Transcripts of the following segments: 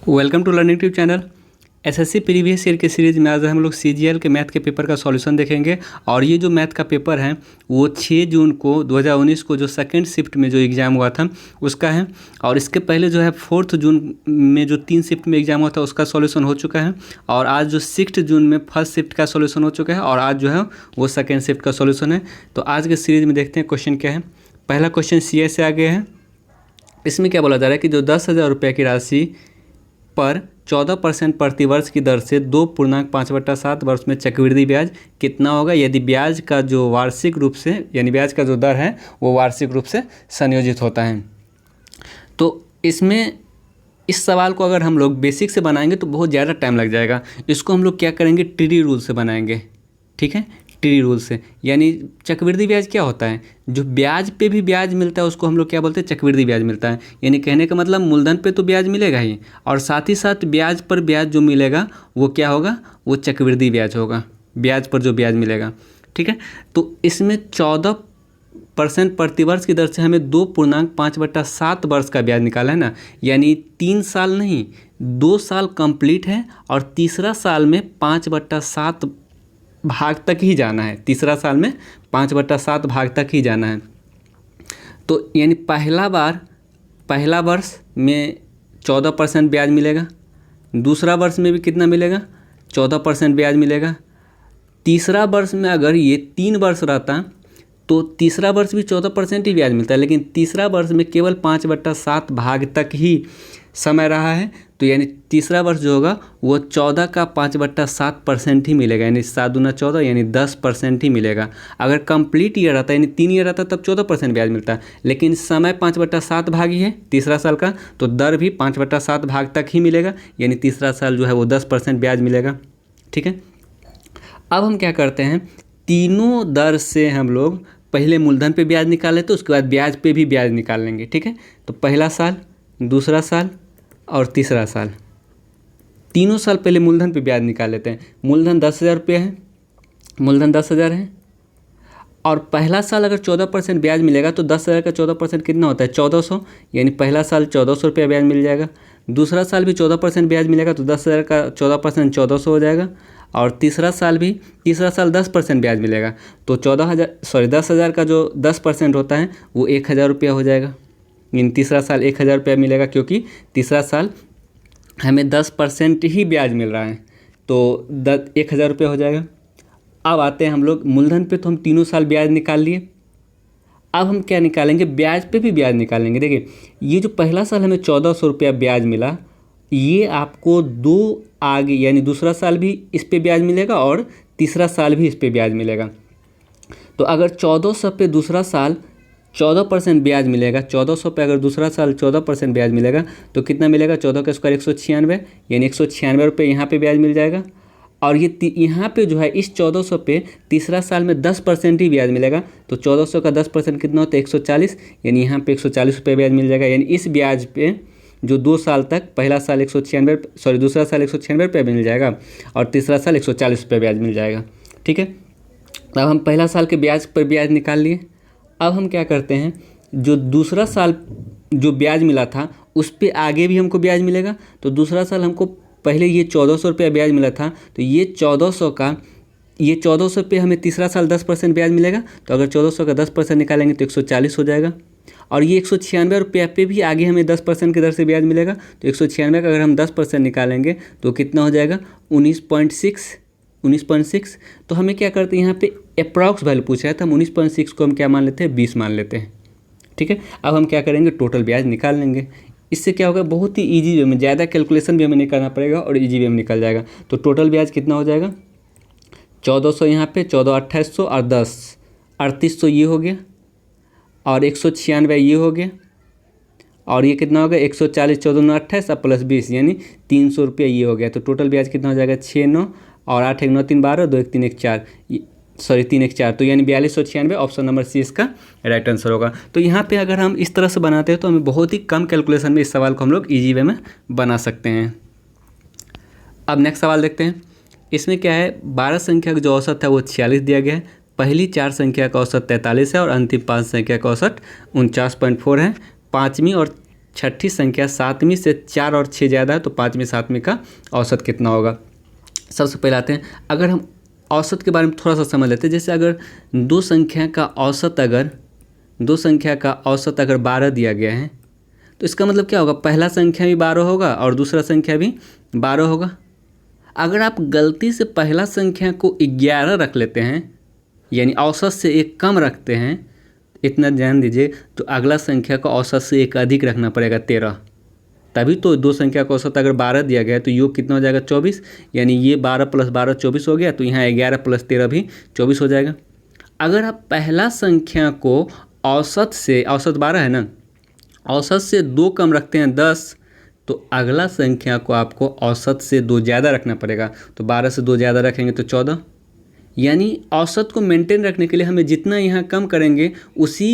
Welcome to learning tube channel. SSC previous year के series में आज हम लोग सीजीएल के मैथ के पेपर का सॉल्यूशन देखेंगे। और ये जो मैथ का पेपर है वो 6 जून को 2019 को जो सेकंड शिफ्ट में जो एग्ज़ाम हुआ था उसका है। और इसके पहले जो है 4 जून में जो 3 शिफ्ट में एग्ज़ाम हुआ था उसका सॉल्यूशन हो चुका है। और आज जो 6 जून में फर्स्ट शिफ्ट का सॉल्यूशन हो चुका है और आज जो है वो सेकेंड शिफ्ट का सॉल्यूशन है। तो आज के सीरीज़ में देखते हैं क्वेश्चन क्या है। पहला क्वेश्चन सी से आ गया है। इसमें क्या बोला जा रहा है कि जो 10,000 रुपये की राशि पर 14% प्रतिवर्ष की दर से 2.5/7 वर्ष में चक्रवृद्धि ब्याज कितना होगा यदि ब्याज का जो वार्षिक रूप से यानी ब्याज का जो दर है वो वार्षिक रूप से संयोजित होता है। तो इसमें इस सवाल को अगर हम लोग बेसिक से बनाएंगे तो बहुत ज़्यादा टाइम लग जाएगा। इसको हम लोग क्या करेंगे, ट्री रूल से बनाएंगे। ठीक है, ट्री रूल से। यानी चक्रवृद्धि ब्याज क्या होता है, जो ब्याज पे भी ब्याज मिलता है उसको हम लोग क्या बोलते हैं, चक्रवृद्धि ब्याज मिलता है। यानी कहने का मतलब मूलधन पे तो ब्याज मिलेगा ही और साथ ही साथ ब्याज पर ब्याज जो मिलेगा वो क्या होगा, वो चक्रवृद्धि ब्याज होगा। ब्याज पर जो ब्याज मिलेगा, ठीक है। तो इसमें 14% प्रतिवर्ष की दर से हमें 2.5/7 वर्ष का ब्याज निकाला है ना। यानी 3 साल नहीं 2 साल कंप्लीट है और तीसरा साल में 5/7 भाग तक ही जाना है। तीसरा साल में 5/7 भाग तक ही जाना है। तो यानी पहला वर्ष में 14% ब्याज मिलेगा, दूसरा वर्ष में भी कितना मिलेगा, 14% ब्याज मिलेगा। तीसरा वर्ष में अगर ये 3 वर्ष रहता तो तीसरा वर्ष भी 14% ही ब्याज मिलता है, लेकिन तीसरा वर्ष में केवल 5/7 भाग तक ही समय रहा है। तो यानी तीसरा वर्ष जो होगा वो 14 का 5/7% ही मिलेगा। यानी 7 दूना 14 यानी 10% ही मिलेगा। अगर कंप्लीट ईयर रहता यानी 3 ईयर रहता तब 14% ब्याज मिलता है, लेकिन समय 5/7 भाग ही है तीसरा साल का, तो दर भी 5/7 भाग तक ही मिलेगा। यानी तीसरा साल जो है वो 10% ब्याज मिलेगा। ठीक है, अब हम क्या करते हैं, तीनों दर से हम लोग पहले मूलधन पे ब्याज निकाल लेते हैं, उसके बाद ब्याज पे भी ब्याज निकाल लेंगे। ठीक है, तो पहला साल, दूसरा साल और तीसरा साल, तीनों साल पहले मूलधन पे ब्याज निकाल लेते हैं। मूलधन 10,000 रुपये है, मूलधन 10,000 है और पहला साल अगर 14% ब्याज मिलेगा तो 10,000 का 14% कितना होता है, 1400। यानी पहला साल 1400 रुपया ब्याज मिल जाएगा। दूसरा साल भी 14% ब्याज मिलेगा तो 10,000 का 14% 1400 हो जाएगा। और तीसरा साल 10% ब्याज मिलेगा तो 10,000 का जो 10% होता है वो 1,000 रुपया हो जाएगा। इन तीसरा साल 1,000 रुपया मिलेगा क्योंकि तीसरा साल हमें 10% ही ब्याज मिल रहा है, तो 1,000 रुपया हो जाएगा। अब आते हैं हम लोग मूलधन पे, तो हम तीनों साल ब्याज निकाल लिए। अब हम क्या निकालेंगे, ब्याज पे भी ब्याज निकालेंगे। देखिए ये जो पहला साल हमें 1,400 रुपया ब्याज मिला, ये आपको 2 आगे यानी दूसरा साल भी इस पे ब्याज मिलेगा और तीसरा साल भी इस पे ब्याज मिलेगा। तो अगर 1,400 पे दूसरा साल 14% ब्याज मिलेगा, 1,400 पे अगर दूसरा साल 14% ब्याज मिलेगा तो कितना मिलेगा, 14 का स्क्वायर 196 यानी 196 रुपये यहाँ पे ब्याज मिल जाएगा। और ये यहाँ पे जो है इस 1,400 पे तीसरा साल में 10% ही ब्याज मिलेगा, तो 1,400 का 10% कितना होता है, 140 यानी यहाँ पे 140 रुपये ब्याज मिल जाएगा। यानी इस ब्याज पे जो 2 साल तक, पहला साल दूसरा साल 196 रुपये मिल जाएगा और तीसरा साल 140 रुपये ब्याज मिल जाएगा। ठीक है, अब हम पहला साल के ब्याज पर ब्याज निकाल लिए। अब हम क्या करते हैं, जो दूसरा साल जो ब्याज मिला था उस पे आगे भी हमको ब्याज मिलेगा। तो दूसरा साल हमको पहले ये 1,400 रुपया ब्याज मिला था, तो ये 1,400 पे हमें तीसरा साल 10% ब्याज मिलेगा। तो अगर 1,400 का 10% निकालेंगे तो 140 हो जाएगा। और ये 196 रुपया पे भी आगे हमें 10% की दर से ब्याज मिलेगा। तो 196 का अगर हम 10% निकालेंगे तो कितना हो जाएगा, 19.6। तो हमें क्या करते हैं, यहाँ पे अप्रॉक्स वैल्यू पूछा है तो हम 19.6 को हम क्या मान लेते हैं, 20 मान लेते हैं। ठीक है, अब हम क्या करेंगे, टोटल ब्याज निकाल लेंगे। इससे क्या होगा, बहुत ही ईजी वे में, ज़्यादा कैलकुलेशन भी हमें नहीं करना पड़ेगा और ईजी वे में निकल जाएगा। तो टोटल ब्याज कितना हो जाएगा, 1,400 यहाँ पे, 14 2800 और 10 3800 ये हो गया और 196 ये हो गया और ये कितना हो गया, 140 14 28 और प्लस 20 यानी 300 रुपया ये हो गया। तो टोटल ब्याज कितना हो जाएगा, 6 9 और 8 1 9 3 12 2 1 3 1 4 3 1 4, तो यानी 4296 ऑप्शन नंबर सी इसका राइट आंसर होगा। तो यहाँ पे अगर हम इस तरह से बनाते हैं तो हमें बहुत ही कम कैलकुलेशन में इस सवाल को हम लोग ईजी वे में बना सकते हैं। अब नेक्स्ट सवाल देखते हैं। इसमें क्या है, 12 संख्या का जो औसत है वो 46 दिया गया है। पहली 4 संख्या का औसत 43 है और अंतिम 5 संख्या का औसत 49.4 है। पाँचवीं और छठी संख्या 7वीं से 4 और 6 ज़्यादा है तो 5वीं 7वीं का औसत कितना होगा। सबसे पहले आते हैं, अगर हम औसत के बारे में थोड़ा सा समझ लेते हैं। जैसे अगर दो संख्या का औसत अगर 12 दिया गया है तो इसका मतलब क्या होगा, पहला संख्या भी 12 होगा और दूसरा संख्या भी 12 होगा। अगर आप गलती से पहला संख्या को 11 रख लेते हैं, यानी औसत से एक कम रखते हैं, इतना ध्यान दीजिए, तो अगला संख्या को औसत से एक अधिक रखना पड़ेगा 13। तभी तो दो संख्या का औसत अगर 12 दिया गया है तो योग कितना हो जाएगा 24, यानी ये 12 + 12 24 हो गया, तो यहाँ 11 + 13 भी 24 हो जाएगा। अगर आप पहला संख्या को औसत 12 है ना, औसत से 2 कम रखते हैं 10, तो अगला संख्या को आपको औसत से 2 ज़्यादा रखना पड़ेगा। तो 12 से 2 ज़्यादा रखेंगे तो 14, यानी औसत को मेंटेन रखने के लिए हमें जितना यहाँ कम करेंगे उसी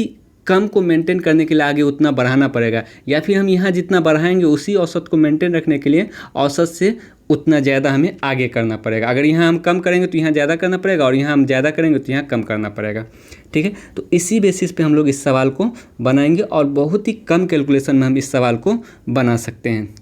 कम को मेंटेन करने के लिए आगे उतना बढ़ाना पड़ेगा, या फिर हम यहाँ जितना बढ़ाएंगे उसी औसत को मेंटेन रखने के लिए औसत से उतना ज़्यादा हमें आगे करना पड़ेगा। अगर यहाँ हम कम करेंगे तो यहाँ ज़्यादा करना पड़ेगा, और यहाँ हम ज़्यादा करेंगे तो यहाँ कम करना पड़ेगा। ठीक है, तो इसी बेसिस पे हम लोग इस सवाल को बनाएंगे और बहुत ही कम कैलकुलेशन में हम इस सवाल को बना सकते हैं।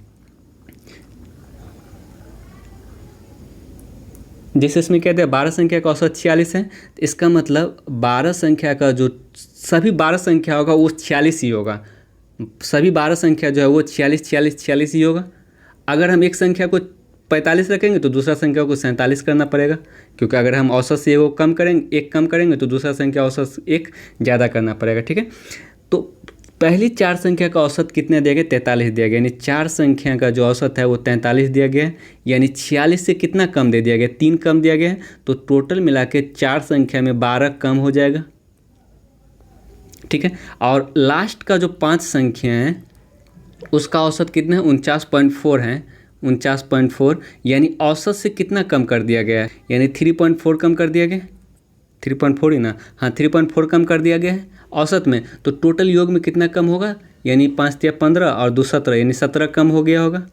जैसे इसमें कहते हैं 12 संख्या का औसत 46 है, तो इसका मतलब 12 संख्या का जो सभी 12 संख्या होगा वो 46 ही होगा। सभी 12 संख्या जो है वो 46 46 46 ही होगा। अगर हम एक संख्या को 45 रखेंगे तो दूसरा संख्या को 47 करना पड़ेगा, क्योंकि अगर हम औसत से एक कम करेंगे तो दूसरा संख्या औसत से एक ज़्यादा करना पड़ेगा। ठीक है, तो पहली 4 संख्या का औसत कितने दिया गया, 43 दिया गया, यानी 4 संख्या का जो औसत है वो 43 दिया गया है, यानी 46 से कितना कम दे दिया गया, 3 कम दिया गया है। तो टोटल मिला के 4 संख्या में 12 कम हो जाएगा। ठीक है, और लास्ट का जो 5 संख्या है उसका औसत कितना है, 49.4 है, 49.4, यानी औसत से कितना कम कर दिया गया है, यानी 3.4 कम कर दिया गया, 3.4 ही ना, हाँ 3.4 कम कर दिया गया है औसत में। तो टोटल योग में कितना कम होगा, यानी 5 या 15 और 2 17, यानी 17 कम हो गया होगा।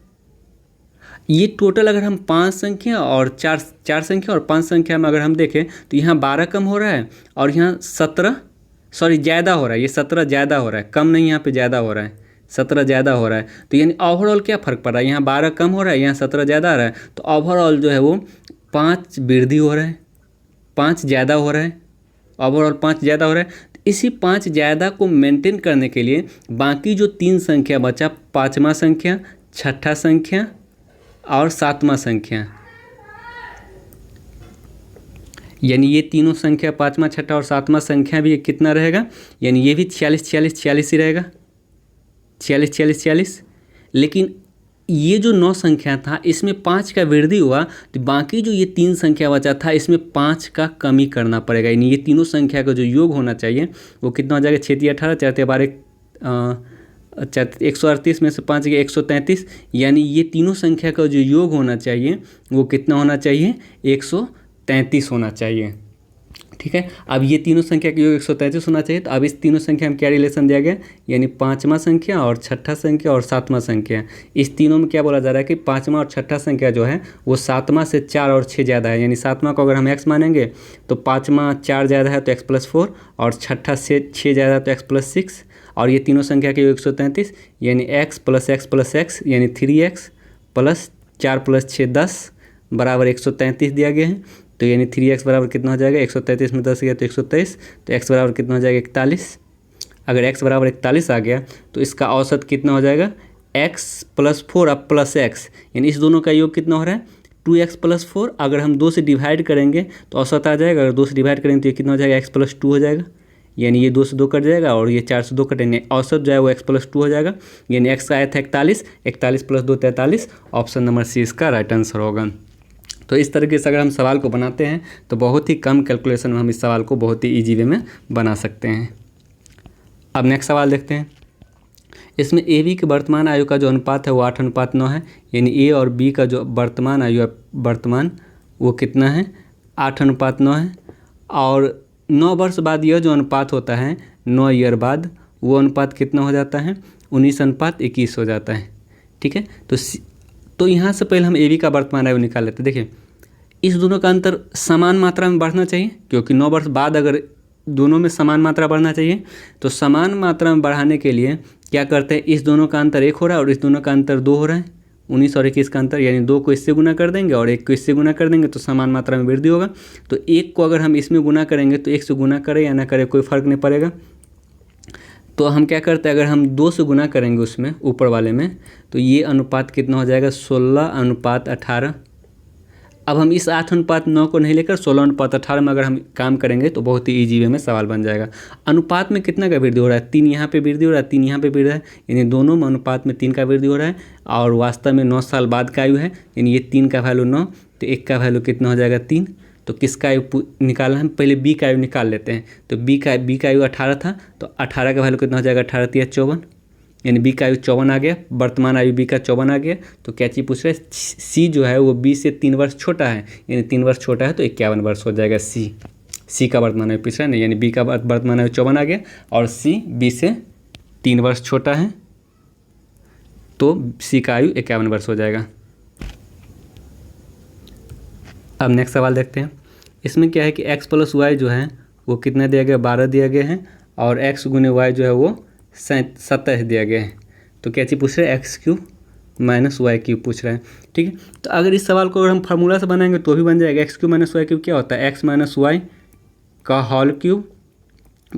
ये टोटल अगर हम 5 संख्या और 4 संख्या और 5 संख्या में अगर हम देखें तो यहाँ 12 कम हो रहा है और यहाँ ज़्यादा हो रहा है, ये 17 ज़्यादा हो रहा है, कम नहीं, यहाँ पे ज़्यादा हो रहा है, 17 ज़्यादा हो रहा है। तो यानी ओवरऑल क्या फ़र्क पड़ रहा है, यहाँ 12 कम हो रहा है, यहाँ 17 ज़्यादा आ रहा है, तो ओवरऑल जो है वो 5 वृद्धि हो रहा है, 5 ज़्यादा हो रहा है, ओवरऑल 5 ज़्यादा हो रहा है। इसी 5 ज़्यादा को मेंटेन करने के लिए बाकी जो 3 संख्या बचा, 5वां संख्या, 6ठा संख्या और 7वां संख्या, यानी ये तीनों संख्या 5वां 6ठा और 7वां संख्या भी कितना रहेगा, यानी ये भी 46 46 46 ही रहेगा, 46 46 46। लेकिन ये जो 9 संख्या था इसमें 5 का वृद्धि हुआ, तो बाकी जो ये 3 संख्या बचा था इसमें 5 का कमी करना पड़ेगा, यानी ये तीनों संख्या का जो योग होना चाहिए वो कितना हो जाएगा, 6 × 18 4 × 12 138 में से 5 गया 133, यानी ये तीनों संख्या का जो योग होना चाहिए वो कितना होना चाहिए, 133 होना चाहिए। ठीक है, अब ये तीनों संख्या का योग 133 होना चाहिए। तो अब इस तीनों संख्या में क्या रिलेशन दिया गया, यानी 5वां संख्या और 6ठा संख्या और 7वां संख्या, इस तीनों में क्या बोला जा रहा है कि 5वां और 6ठा संख्या जो है वो 7वां से 4 और 6 ज़्यादा है, यानी 7वां को अगर हम x मानेंगे तो 5वां 4 ज़्यादा है तो x + 4, और 6ठा से 6 ज़्यादा है तो x + 6, और ये तीनों संख्या के योग 133, यानी x + x + x, यानी 3x + 4 + 6 10 बराबर 133 दिया गया है। तो यानी 3x बराबर कितना हो जाएगा, 133 में 10 गया तो 123, तो x बराबर कितना हो जाएगा 41। अगर x बराबर 41 आ गया तो इसका औसत कितना हो जाएगा, x + 4 अब +x, यानी इस दोनों का योग कितना हो रहा है 2x + 4। अगर हम 2 से डिवाइड करेंगे तो औसत आ जाएगा, अगर 2 से डिवाइड करेंगे तो ये कितना हो जाएगा, x + 2 हो जाएगा, यानी ये 2 से 2 कट जाएगा और ये 4 से 2 कटेंगे, औसत जो है वो x + 2 हो जाएगा, यानी x का आया था 41, 41 + 2 43, ऑप्शन नंबर सी इसका राइट आंसर होगा। तो इस तरीके से अगर हम सवाल को बनाते हैं तो बहुत ही कम कैलकुलेशन में हम इस सवाल को बहुत ही ईजी वे में बना सकते हैं। अब नेक्स्ट सवाल देखते हैं। इसमें ए बी के वर्तमान आयु का जो अनुपात है वो 8:9 है, यानी ए और बी का जो वर्तमान आयु है वो कितना है, 8:9 है, और 9 वर्ष बाद यह जो अनुपात होता है 9 ईयर बाद वो अनुपात कितना हो जाता है, 19:21 हो जाता है। ठीक है, तो यहाँ से पहले हम ए बी का वर्तमान आयु निकाल लेते हैं। देखिए इस दोनों का अंतर समान मात्रा में बढ़ना चाहिए, क्योंकि 9 वर्ष बाद अगर दोनों में समान मात्रा बढ़ना चाहिए, तो समान मात्रा में बढ़ाने के लिए क्या करते हैं, इस दोनों का अंतर 1 हो रहा है और इस दोनों का अंतर 2 हो रहा है, 19 और 21 का अंतर, यानी 2 को इससे गुना कर देंगे और 1 को इससे गुना कर देंगे तो समान मात्रा में वृद्धि होगा। तो 1 को अगर हम इसमें गुना करेंगे तो 1 से गुना करें या ना करें कोई फ़र्क नहीं पड़ेगा। तो हम क्या करते हैं, अगर हम 2 से गुना करेंगे उसमें ऊपर वाले में, तो ये अनुपात कितना हो जाएगा, 16:18। अब हम इस 8:9 को नहीं लेकर 16:18 में अगर हम काम करेंगे तो बहुत ही ईजी वे में सवाल बन जाएगा। अनुपात में कितना का वृद्धि हो रहा है, 3 यहाँ पे वृद्धि हो रहा है, 3 यहाँ पे वृद्धि हो रहा है, यानी दोनों में अनुपात में 3 का वृद्धि हो रहा है। और वास्तव में 9 साल बाद का आयु है, यानी ये 3 का वैल्यू 9, तो 1 का वैल्यू कितना हो जाएगा 3। तो किसका आयु निकालना है, पहले बी का आयु निकाल लेते हैं। तो बी का आयु 18 था, तो 18 का वैल्यू कितना हो जाएगा, 18 × 54, यानी बी का आयु 54 आ गया, वर्तमान आयु बी का 54 आ गया। तो क्या चीज़ पूछ रहा है, सी जो है वो बी से 3 वर्ष छोटा है, यानी 3 वर्ष छोटा है तो 51 वर्ष हो जाएगा। सी का वर्तमान आयु पूछ रहा है ना, यानी बी का वर्तमान आयु 54 आ गया और सी बी से 3 वर्ष छोटा है तो सी का आयु 51 वर्ष हो जाएगा। अब नेक्स्ट सवाल देखते हैं। इसमें क्या है कि x + y जो है वो कितना दिया गया, 12 दिया गया है और x × y जो है वो 27 दिया गया है। तो क्या चीज़ पूछ रहा है, x³ - y³ पूछ रहा है। ठीक है, तो अगर इस सवाल को अगर हम फार्मूला से बनाएंगे तो भी बन जाएगा। x³ - y³ क्या होता है, x - y का whole cube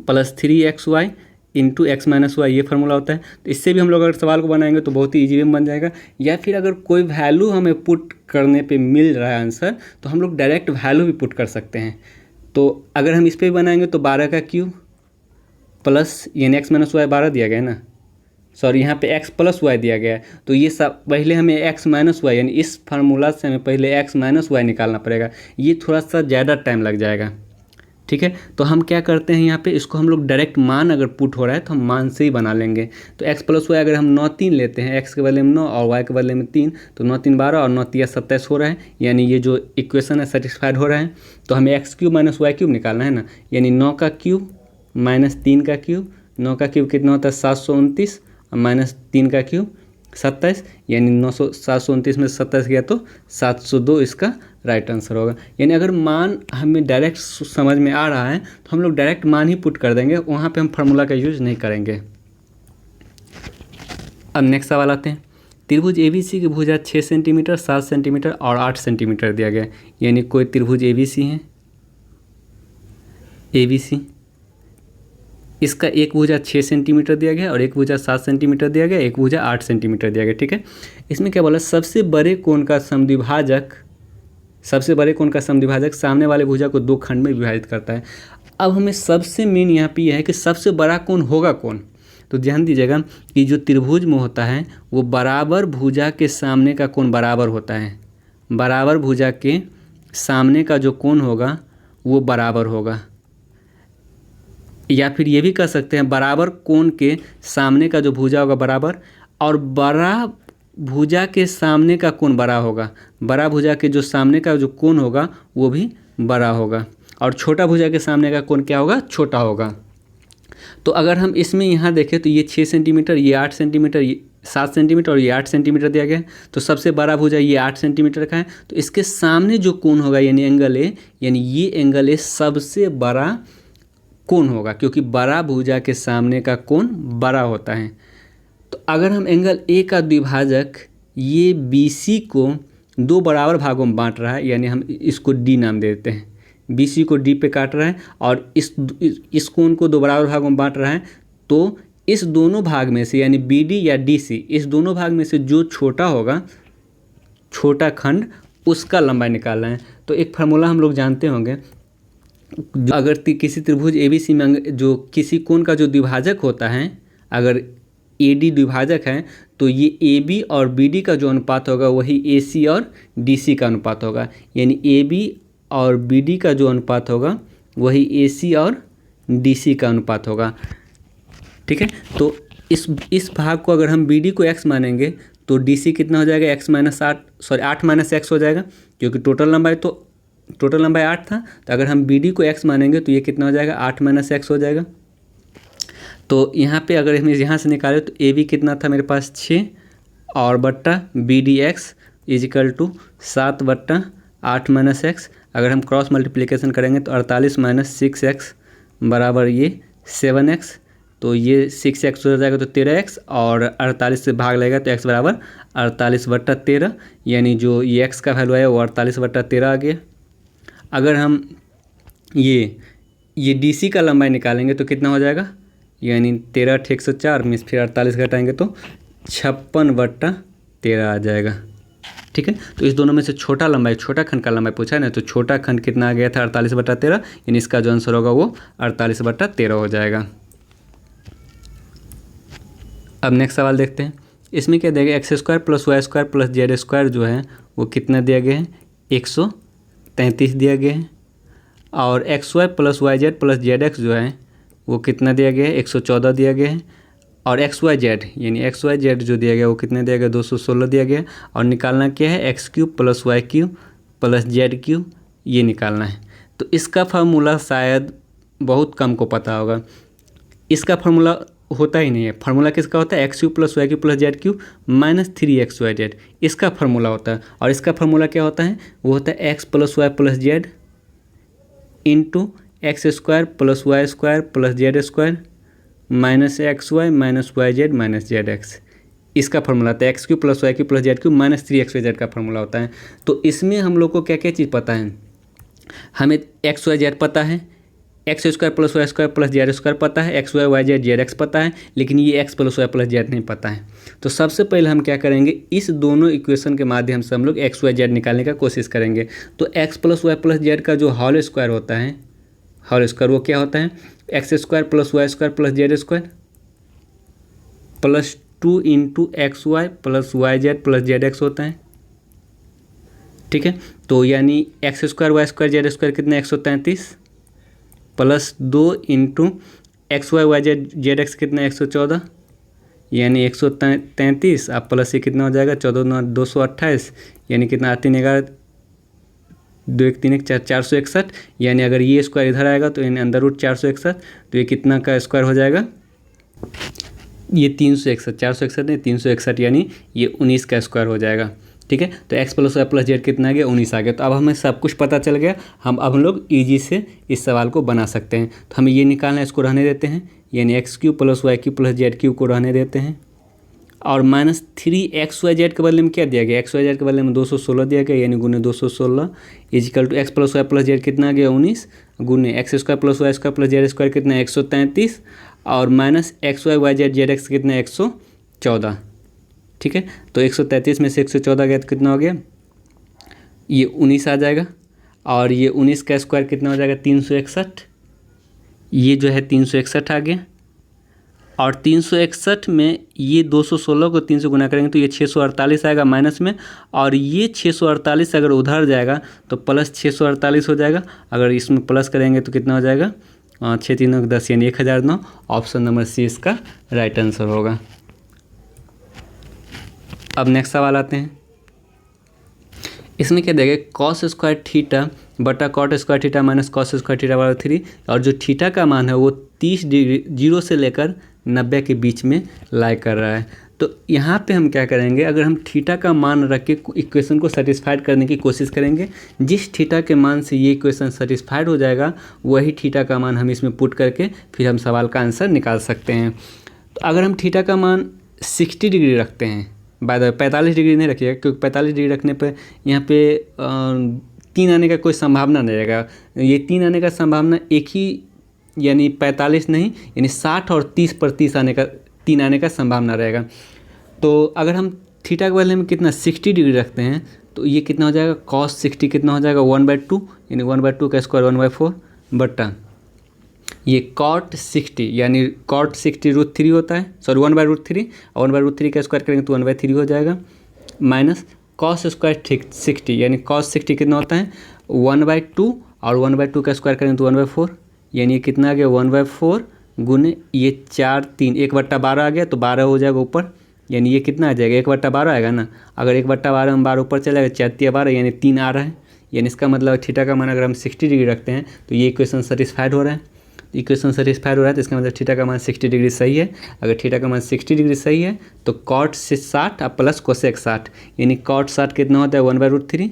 + 3xy × x - y, ये फार्मूला होता है। तो इससे भी हम लोग अगर सवाल को बनाएंगे तो बहुत ही ईजी वे में बन जाएगा। या फिर अगर कोई वैल्यू हमें पुट करने पे मिल रहा है आंसर, तो हम लोग डायरेक्ट वैल्यू भी पुट कर सकते हैं। तो अगर हम इस पर भी बनाएंगे तो 12 का क्यूब प्लस, यानी x - y 12 दिया गया है ना, सॉरी यहाँ पे x + y दिया गया है। तो ये सब पहले हमें x - y, यानी इस फार्मूला से हमें पहले x - y निकालना पड़ेगा, ये थोड़ा सा ज़्यादा टाइम लग जाएगा। ठीक है, तो हम क्या करते हैं यहाँ पे, इसको हम लोग डायरेक्ट मान अगर पुट हो रहा है तो हम मान से ही बना लेंगे। तो x + y अगर हम 9 3 लेते हैं, x के बदले में 9 और y के बदले में 3, तो 9 3 12 और 9 3 27 हो रहा है, यानी ये जो इक्वेशन है सेटिस्फाइड हो रहा है। तो हमें x³ - y³ निकालना है ना, यानी 9 का क्यूब - 3 का क्यूब, 9 का क्यूब कितना होता है 729 और -3 का क्यूब 27, यानी 729 में 27 गया तो 702 इसका राइट आंसर होगा। यानी अगर मान हमें डायरेक्ट समझ में आ रहा है तो हम लोग डायरेक्ट मान ही पुट कर देंगे, वहाँ पे हम फार्मूला का यूज़ नहीं करेंगे। अब नेक्स्ट सवाल आते हैं। त्रिभुज ABC की भुजा 6 सेंटीमीटर, 7 सेंटीमीटर और 8 सेंटीमीटर दिया गया है। यानी कोई त्रिभुज ABC है, ABC, इसका एक भुजा 6 सेंटीमीटर दिया गया और एक भुजा 7 सेंटीमीटर दिया गया, एक भुजा 8 सेंटीमीटर दिया गया। ठीक है, इसमें क्या बोला, सबसे बड़े कोण का समद्विभाजक सामने वाले भुजा को 2 खंड में विभाजित करता है। अब हमें सबसे मेन यहाँ पे यह है कि सबसे बड़ा कोण होगा कौन। तो ध्यान दीजिएगा कि जो त्रिभुज में होता है वो बराबर भुजा के सामने का कोण बराबर होता है, बराबर भुजा के सामने का जो कोण होगा वो बराबर होगा, या फिर ये भी कह सकते हैं बराबर कोण के सामने का जो भुजा होगा बराबर, और बड़ा भुजा के सामने का कोण बड़ा होगा, बड़ा भुजा के जो सामने का जो कोण होगा वो भी बड़ा होगा, और छोटा भुजा के सामने का कोण क्या होगा, छोटा होगा। तो अगर हम इसमें यहाँ देखें तो ये 6 सेंटीमीटर, ये 8 सेंटीमीटर, ये 7 सेंटीमीटर और ये 8 सेंटीमीटर दिया गया है। तो सबसे बड़ा भुजा ये 8 सेंटीमीटर का है, तो इसके सामने जो कोण होगा यानी एंगल ए, यानी ये एंगल ए सबसे बड़ा कोण होगा, क्योंकि बड़ा भुजा के सामने का कोण बड़ा होता है। तो अगर हम एंगल ए का द्विभाजक ये BC को 2 बराबर भागों में बांट रहा है, यानी हम इसको D नाम दे देते हैं, BC को D पे काट रहा है और इस कोण को 2 बराबर भागों में बांट रहा है, तो इस दोनों भाग में से यानी BD या DC, इस दोनों भाग में से जो छोटा होगा, छोटा खंड, उसका लंबाई निकालना है। तो एक फार्मूला हम लोग जानते होंगे, अगर किसी त्रिभुज ABC में जो किसी कोण का जो द्विभाजक होता है, अगर AD द्विभाजक है तो ये AB और BD का जो अनुपात होगा वही AC और DC का अनुपात होगा, यानी AB और BD का जो अनुपात होगा वही AC और DC का अनुपात होगा। ठीक है, तो इस भाग को अगर हम BD को x मानेंगे तो DC कितना हो जाएगा, 8 - x हो जाएगा, क्योंकि टोटल लंबाई 8 था। तो अगर हम BD को x मानेंगे तो ये कितना हो जाएगा, 8 - x हो जाएगा। तो यहाँ पे अगर हम यहाँ से निकालें तो AB कितना था मेरे पास 6 और बट्टा BDX = 7/8 - x। अगर हम क्रॉस मल्टीप्लिकेशन करेंगे तो 48 - 6x बराबर ये 7x, तो ये 6x हो जाएगा तो 13x, और 48 से भाग लगेगा तो x बराबर 48/13, यानी जो ये x का वैल्यू है वो 48/13 आ गया। अगर हम ये DC का लंबाई निकालेंगे तो कितना हो जाएगा, यानी 13 × 104 में फिर 48 घटाएंगे तो 56/13 आ जाएगा। ठीक है, तो इस दोनों में से छोटा खंड का लंबाई पूछा है ना, तो छोटा खंड कितना आ गया था 48/13, यानी इसका जो आंसर होगा वो 48/13 हो जाएगा। अब नेक्स्ट सवाल देखते हैं। इसमें क्या दिया गया, x² + y² + z² जो है वो कितना दिया गया है, 133 दिया गया है। और xy + yz + zx जो है वो कितना दिया गया है, 114 दिया गया है। और xyz यानी xyz जो दिया गया वो कितना दिया गया, 216 दिया गया। और निकालना क्या है, x³ + y³ + z³ ये निकालना है। तो इसका फार्मूला शायद बहुत कम को पता होगा। इसका फार्मूला होता ही नहीं है। फार्मूला किसका होता है, x³ + y³ + z³ - 3xyz, इसका फार्मूला होता है। और इसका फार्मूला क्या होता है, वो होता है x + y + z into x² + y² + z² - xy - yz - zx, इसका फार्मूला होता है। x³ + y³ + z³ - 3xyz का फार्मूला होता है। तो इसमें हम लोग को क्या क्या चीज़ पता है, हमें xyz पता है, x² + y² + z² पता है, xy yz zx पता है, लेकिन ये x + y + z नहीं पता है। तो सबसे पहले हम क्या करेंगे, इस दोनों इक्वेशन के माध्यम से हम लोग x y z निकालने का कोशिश करेंगे। तो x + y + z का जो होल स्क्वायर होता है, होल स्क्वायर वो क्या होता है, x² + y² + z² + 2 × xy + yz + zx होता है। ठीक है, तो यानी x² y² z² कितना 133 + 2 × xy yz zx कितना 114, यानी 133 आप प्लस ये कितना हो जाएगा 14 × 228, यानी कितना 3 11 2 1 3 1 4 461, यानी अगर ये स्क्वायर इधर आएगा तो यानी अंदर रूट 461, तो ये कितना का स्क्वायर हो जाएगा, ये 361, 461 नहीं 361, यानी ये 19 का स्क्वायर हो जाएगा। ठीक है, तो x + y + z कितना आ गया, 19 आ गया। तो अब हमें सब कुछ पता चल गया, अब हम लोग ईजी से इस सवाल को बना सकते हैं। तो हमें ये निकालना है, इसको रहने देते हैं, यानी x³ + y³ + z³ को रहने देते हैं। और -3xyz के बदले में क्या दिया गया, xyz के बदले में 216 दिया गया, यानी गुने 216 = x + y + z कितना आ गया 19, गुने x² + y² + z² कितना 133, और -xy yz zx कितना 114। ठीक है, तो 133 में से 114 गया तो कितना हो गया, ये 19 आ जाएगा। और ये 19 का स्क्वायर कितना हो जाएगा 361, ये जो है 361 आ गया। और 361 में ये 216 को 3 से गुना करेंगे तो ये 648 आएगा माइनस में, और ये 648 अगर उधर जाएगा तो प्लस 648 हो जाएगा। अगर इसमें प्लस करेंगे तो कितना हो जाएगा 6 3 10, यानी 1009। ऑप्शन नंबर सी इसका राइट आंसर होगा। अब नेक्स्ट सवाल आते हैं। इसमें क्या देगा, cos² थीटा बटा cot² theta minus cos² theta बराबर 3, और जो थीटा का मान है वो 30 डिग्री 0 से लेकर 90 के बीच में लाई कर रहा है। तो यहाँ पे हम क्या करेंगे, अगर हम थीटा का मान रख के इक्वेशन को सेटिस्फाइड करने की कोशिश करेंगे, जिस थीटा के मान से ये इक्वेशन सेटिस्फाइड हो जाएगा वही थीटा का मान हम इसमें पुट करके फिर हम सवाल का आंसर निकाल सकते हैं। तो अगर हम थीटा का मान 60 डिग्री रखते हैं, बाय द वे 45 डिग्री नहीं रखिएगा, क्योंकि 45 डिग्री रखने पर यहाँ पे 3 आने का कोई संभावना नहीं रहेगा। ये 3 आने का संभावना एक ही, यानी 45 नहीं, यानी 60 और 30 पर 30 आने का 3 आने का संभावना रहेगा। तो अगर हम थीटा के बदले में कितना 60 डिग्री रखते हैं तो ये कितना हो जाएगा, cos 60 कितना हो जाएगा 1/2, यानी 1/2 का स्क्वायर 1/4 बटा ये cot 60, यानी cot 60 √3 होता है, सॉरी 1/√3, और 1/√3 का स्क्वायर करेंगे तो 1/3 हो जाएगा, माइनस cos² 60, यानी cos 60 कितना होता है 1/2, और 1/2 का स्क्वायर करेंगे तो 1/4, यानी ये कितना आ गया 1/4 गुने ये 4 3 1/12 आ गया, तो 12 हो जाएगा ऊपर, यानी ये कितना आ जाएगा 1/12 आएगा ना। अगर 1/12 में 12 ऊपर चला जाएगा 4 3 12, यानी 3 आ रहा है, यानी इसका मतलब थीटा का मान अगर हम 60 डिग्री रखते हैं तो ये इक्वेशन सेटिस्फाइड हो रहा है। इक्वेशन सेटिस्फाइड हो रहा है तो इसका मतलब थीटा का मान 60 डिग्री सही है। अगर थीटा का मान 60 डिग्री सही है तो cot से 60 और प्लस कोसेक 60, यानी cot 60 कितना होता है 1/√3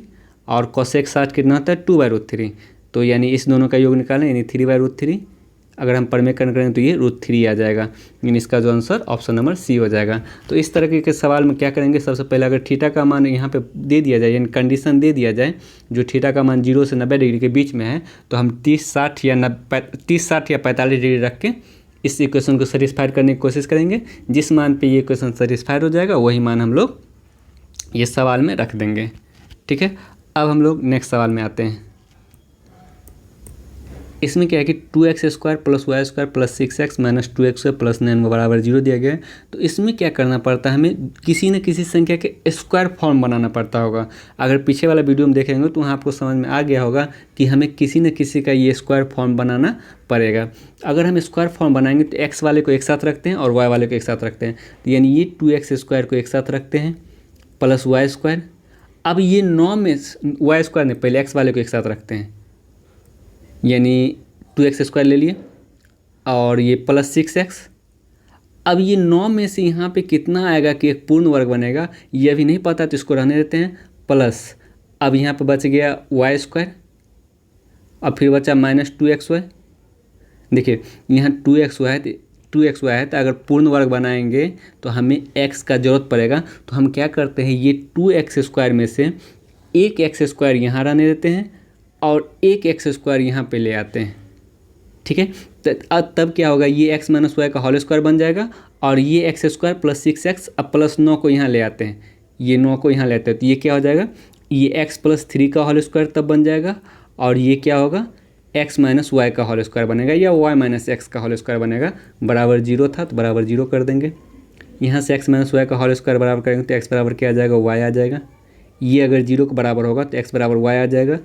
और कोसेक 60 कितना होता है 2/√3। तो यानी इस दोनों का योग निकालें, यानी 3/√3 अगर हम परिमेयकरण करें तो ये √3 आ जाएगा, यानी इसका जो आंसर ऑप्शन नंबर सी हो जाएगा। तो इस तरह के सवाल में क्या करेंगे, सबसे पहले अगर थीटा का मान यहाँ पे दे दिया जाए, यानी कंडीशन दे दिया जाए जो थीटा का मान 0 से 90 डिग्री के बीच में है, तो हम 30, 60 या 45 डिग्री रख के इस इक्वेशन को सेटिस्फाइड करने की कोशिश करेंगे। जिस मान पे ये इक्वेशन सेटिस्फाइड हो जाएगा वही मान हम लोग ये सवाल में रख देंगे। ठीक है, अब हम लोग नेक्स्ट सवाल में आते हैं। इसमें क्या है कि 2x² + y² + 6x - 2x² + 9 बराबर 0 दिया गया है। तो इसमें क्या करना पड़ता है, हमें किसी न किसी संख्या के स्क्वायर फॉर्म बनाना पड़ता होगा। अगर पीछे वाला वीडियो में देखेंगे तो वहाँ आपको समझ में आ गया होगा कि हमें किसी न किसी का ये स्क्वायर फॉर्म बनाना पड़ेगा। अगर हम स्क्वायर फॉर्म बनाएंगे तो x वाले को एक साथ रखते हैं और y वाले को एक साथ रखते हैं, तो यानी ये 2x² को एक साथ रखते हैं प्लस y²। अब ये 9 में y² ने पहले x वाले को एक साथ रखते हैं, यानी 2x² ले लिए और ये प्लस 6x। अब ये 9 में से यहाँ पे कितना आएगा कि एक पूर्ण वर्ग बनेगा ये अभी नहीं पता, तो इसको रहने देते हैं प्लस। अब यहाँ पे बच गया y², अब फिर बचा -2xy। देखिए यहाँ 2xy है, तो अगर पूर्ण वर्ग बनाएंगे तो हमें x का जरूरत पड़ेगा। तो हम क्या करते हैं, ये 2x² में से एक x² यहाँ रहने देते हैं और एक x² यहाँ पे ले आते हैं। ठीक है, तब क्या होगा, ये x - y का होल स्क्वायर बन जाएगा और ये x² + 6x, अब प्लस 9 को यहाँ ले आते हैं, ये 9 को यहाँ ले आते हैं, तो ये क्या हो जाएगा, ये x + 3 का होल स्क्वायर तब बन जाएगा और ये क्या होगा, x - y का होल स्क्वायर बनेगा या y - x का होल स्क्वायर बनेगा। बराबर 0 था तो बराबर 0 कर देंगे। यहाँ से x - y का होल स्क्वायर बराबर करेंगे तो x बराबर क्या आ जाएगा, y आ जाएगा। ये अगर 0 के बराबर होगा तो x बराबर y आ जाएगा।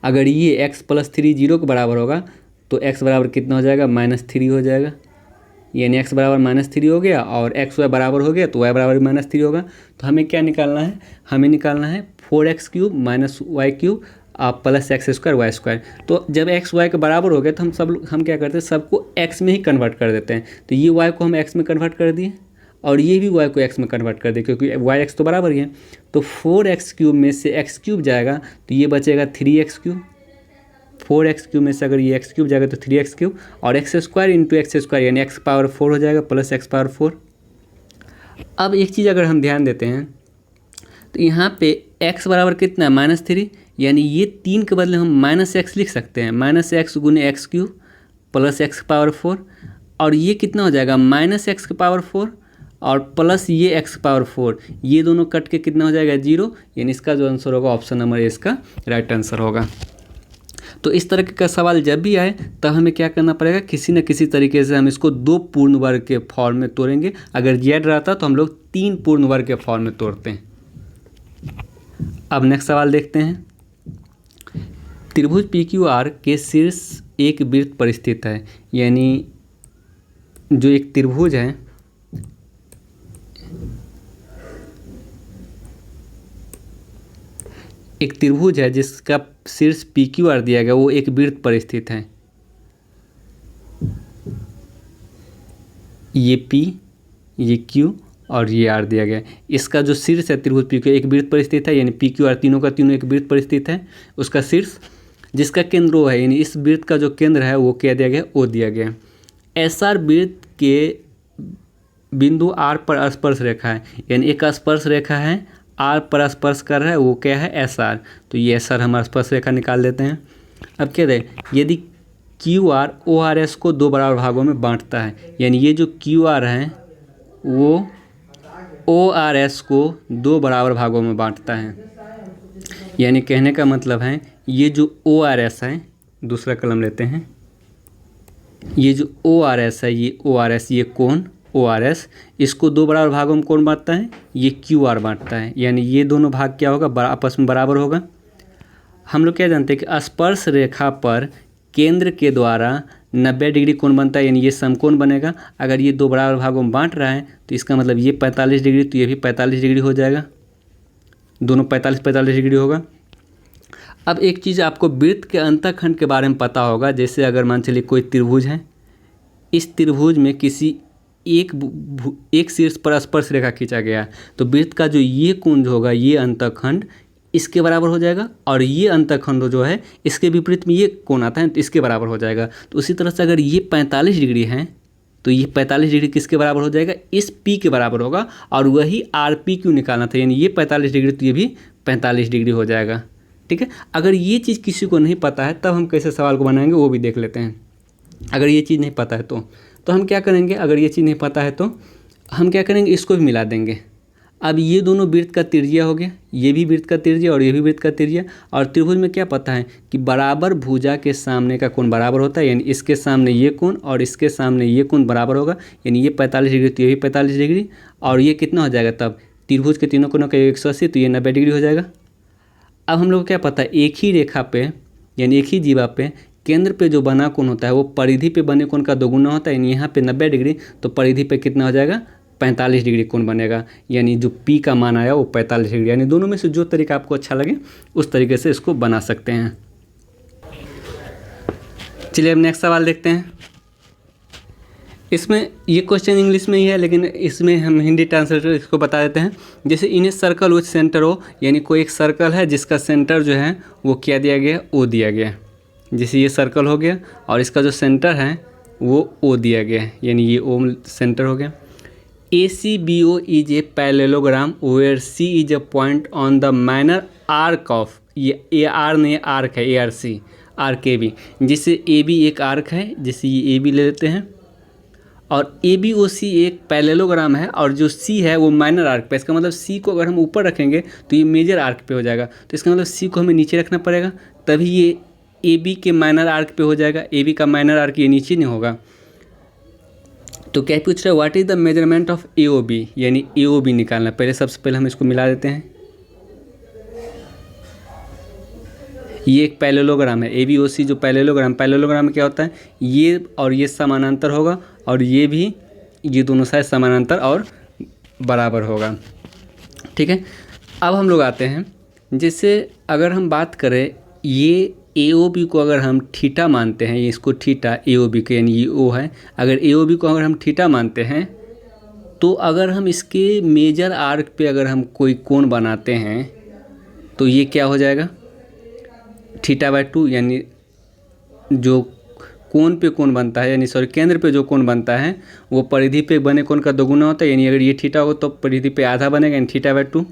अगर ये x + 3 0 के बराबर होगा तो x बराबर कितना हो जाएगा, -3 हो जाएगा। यानी x बराबर -3 हो गया और x y बराबर हो गया तो y बराबर -3 होगा। तो हमें क्या निकालना है, हमें निकालना है 4x³ - y³ plus x² y²। तो जब x y के बराबर हो गया तो हम क्या करते हैं, सबको x में ही कन्वर्ट कर देते हैं। तो ये y को हम x में कन्वर्ट कर दिए और ये भी y को x में कन्वर्ट कर दिए, क्योंकि y x तो बराबर ही है। तो 4x³ में से x³ जाएगा तो ये बचेगा 3x³। 4x³ में से अगर ये x³ जाएगा तो 3x³ और x² × x² यानी x पावर 4 हो जाएगा प्लस x पावर 4। अब एक चीज़ अगर हम ध्यान देते हैं तो यहाँ पे x बराबर कितना है, -3, यानी ये 3 के बदले हम -x लिख सकते हैं, -x × x³ plus x power 4। और ये कितना हो जाएगा, -x की पावर 4 और प्लस ये x पावर 4, ये दोनों कट के कितना हो जाएगा, 0। यानी इसका जो आंसर होगा ऑप्शन नंबर ए इसका राइट आंसर होगा। तो इस तरह का सवाल जब भी आए तब हमें क्या करना पड़ेगा, किसी न किसी तरीके से हम इसको 2 पूर्ण वर्ग के फॉर्म में तोड़ेंगे। अगर z रहता तो हम लोग 3 पूर्ण वर्ग के फॉर्म में तोड़ते हैं। अब नेक्स्ट सवाल देखते हैं। त्रिभुज PQR के शीर्ष एक वृत्त पर स्थित है, यानी जो एक त्रिभुज है, एक त्रिभुज है जिसका शीर्ष PQR दिया गया, वो एक वृत्त पर स्थित है। ये P, ये Q और ये R दिया गया। इसका जो शीर्ष है त्रिभुज PQR एक वृत्त पर स्थित है, यानी PQR तीनों का तीनों एक वृत्त पर स्थित है। उसका शीर्ष जिसका केंद्र O है, यानी इस वृत्त का जो केंद्र है वो क्या दिया गया, O दिया गया। SR वृत्त के बिंदु R पर स्पर्श रेखा है, यानी एक स्पर्श रेखा है R पर स्पर्श कर रहा है, वो क्या है, SR। तो ये SR हम स्पर्श रेखा निकाल देते हैं। अब क्या है, यदि QR ORS को 2 बराबर भागों में बांटता है, यानी ये जो QR है वो ORS को 2 बराबर भागों में बांटता है। यानी कहने का मतलब है ये जो ORS है, दूसरा कलम लेते हैं, ये जो ORS है, ये ORS, ये कोण ORS, इसको 2 बराबर भागों में कौन बांटता है, ये QR बांटता है। यानी ये दोनों भाग क्या होगा, आपस में बराबर होगा। हम लोग क्या जानते हैं कि स्पर्श रेखा पर केंद्र के द्वारा 90 डिग्री कोण बनता है, यानी ये समकोण बनेगा। अगर ये 2 बराबर भागों में बांट रहा है तो इसका मतलब ये 45 डिग्री, तो ये भी 45 डिग्री हो जाएगा, दोनों 45 डिग्री होगा। अब एक चीज़ आपको वृत्त के अंतःखंड के बारे में पता होगा। जैसे अगर मान चलिए कोई त्रिभुज है, इस त्रिभुज में किसी एक शीर्ष पर स्पर्श रेखा खींचा गया, तो वृत्त का जो ये कुंज होगा, ये अंतःखंड इसके बराबर हो जाएगा, और ये अंतःखंड जो है इसके विपरीत में ये कोण आता है तो इसके बराबर हो जाएगा। तो उसी तरह से अगर ये 45 डिग्री है तो ये 45 डिग्री किसके बराबर हो जाएगा, इस P के बराबर होगा, और वही RPQ निकालना था, यानी ये 45 डिग्री तो ये भी 45 डिग्री हो जाएगा। ठीक है, अगर ये चीज़ किसी को नहीं पता है तब हम कैसे सवाल को बनाएंगे वो भी देख लेते हैं। अगर ये चीज़ नहीं पता है तो हम क्या करेंगे, अगर ये चीज़ नहीं पता है तो हम क्या करेंगे, इसको भी मिला देंगे। अब ये दोनों वृत्त का त्रिज्या हो गया, ये भी वृत्त का त्रिज्या और ये भी वृत्त का त्रिज्या, और त्रिभुज में क्या पता है कि बराबर भुजा के सामने का कोण बराबर होता है, यानी इसके सामने ये कोण और इसके सामने ये कोण बराबर होगा, यानी ये 45 डिग्री तो ये भी 45 डिग्री, और ये कितना हो जाएगा तब, त्रिभुज के तीनों कोणों का 180 तो ये 90 डिग्री हो जाएगा। अब हम लोग को क्या पता है, एक ही रेखा पे यानी एक ही जीवा पे केंद्र पे जो बना कोण होता है वो परिधि पे बने कोण का दोगुना होता है, यानी यहाँ पे 90 डिग्री तो परिधि पे कितना हो जाएगा, 45 डिग्री कोण बनेगा, यानी जो P का मान आया वो 45 डिग्री। यानी दोनों में से जो तरीका आपको अच्छा लगे उस तरीके से इसको बना सकते हैं। चलिए अब नेक्स्ट सवाल देखते हैं। इसमें ये क्वेश्चन इंग्लिश में ही है लेकिन इसमें हम हिंदी ट्रांसलेटर इसको बता देते हैं। जैसे इन ए सर्कल विथ सेंटर हो, यानी कोई एक सर्कल है जिसका सेंटर जो है वो क्या दिया गया, O दिया गया। जैसे ये सर्कल हो गया और इसका जो सेंटर है वो O दिया गया है, यानी ये O सेंटर हो गया। ACBO is a parallelogram where C is a point on the minor arc of, ये AR नहीं आर्क है, ARC RKB, जिससे AB एक आर्क है, जैसे ये AB ले लेते हैं, और ABOC एक पैरेललोग्राम है, और जो C है वो माइनर आर्क पे। इसका मतलब C को अगर हम ऊपर रखेंगे तो ये मेजर आर्क पे हो जाएगा, तो इसका मतलब C को हमें नीचे रखना पड़ेगा, तभी ये AB के माइनर आर्क पे हो जाएगा। AB का माइनर आर्क ये नीचे नहीं होगा। तो क्या पूछ रहा है, what is the measurement of AOB, यानी AOB निकालना। पहले सबसे पहले हम इसको मिला देते हैं। ये एक पैरेललोग्राम है, ABOC जो पैरेललोग्राम क्या होता है, ये और ये समानांतर होगा, और ये भी, ये दोनों साइड समानांतर और बराबर होगा। ठीक है, अब हम लोग आते हैं, जैसे अगर हम बात करें ये AOB को अगर हम थीटा मानते हैं, इसको थीटा AOB के, यानी ये O है, अगर AOB को अगर हम थीटा मानते हैं तो अगर हम इसके मेजर आर्क पे अगर हम कोई कोण बनाते हैं तो ये क्या हो जाएगा, θ/2, यानी जो कोण पे कोण बनता है, यानी सॉरी केंद्र पे जो कोण बनता है वो परिधि पे बने कोण का दोगुना होता है, यानी अगर ये थीटा हो तो परिधि पे आधा बनेगा, यानी θ/2।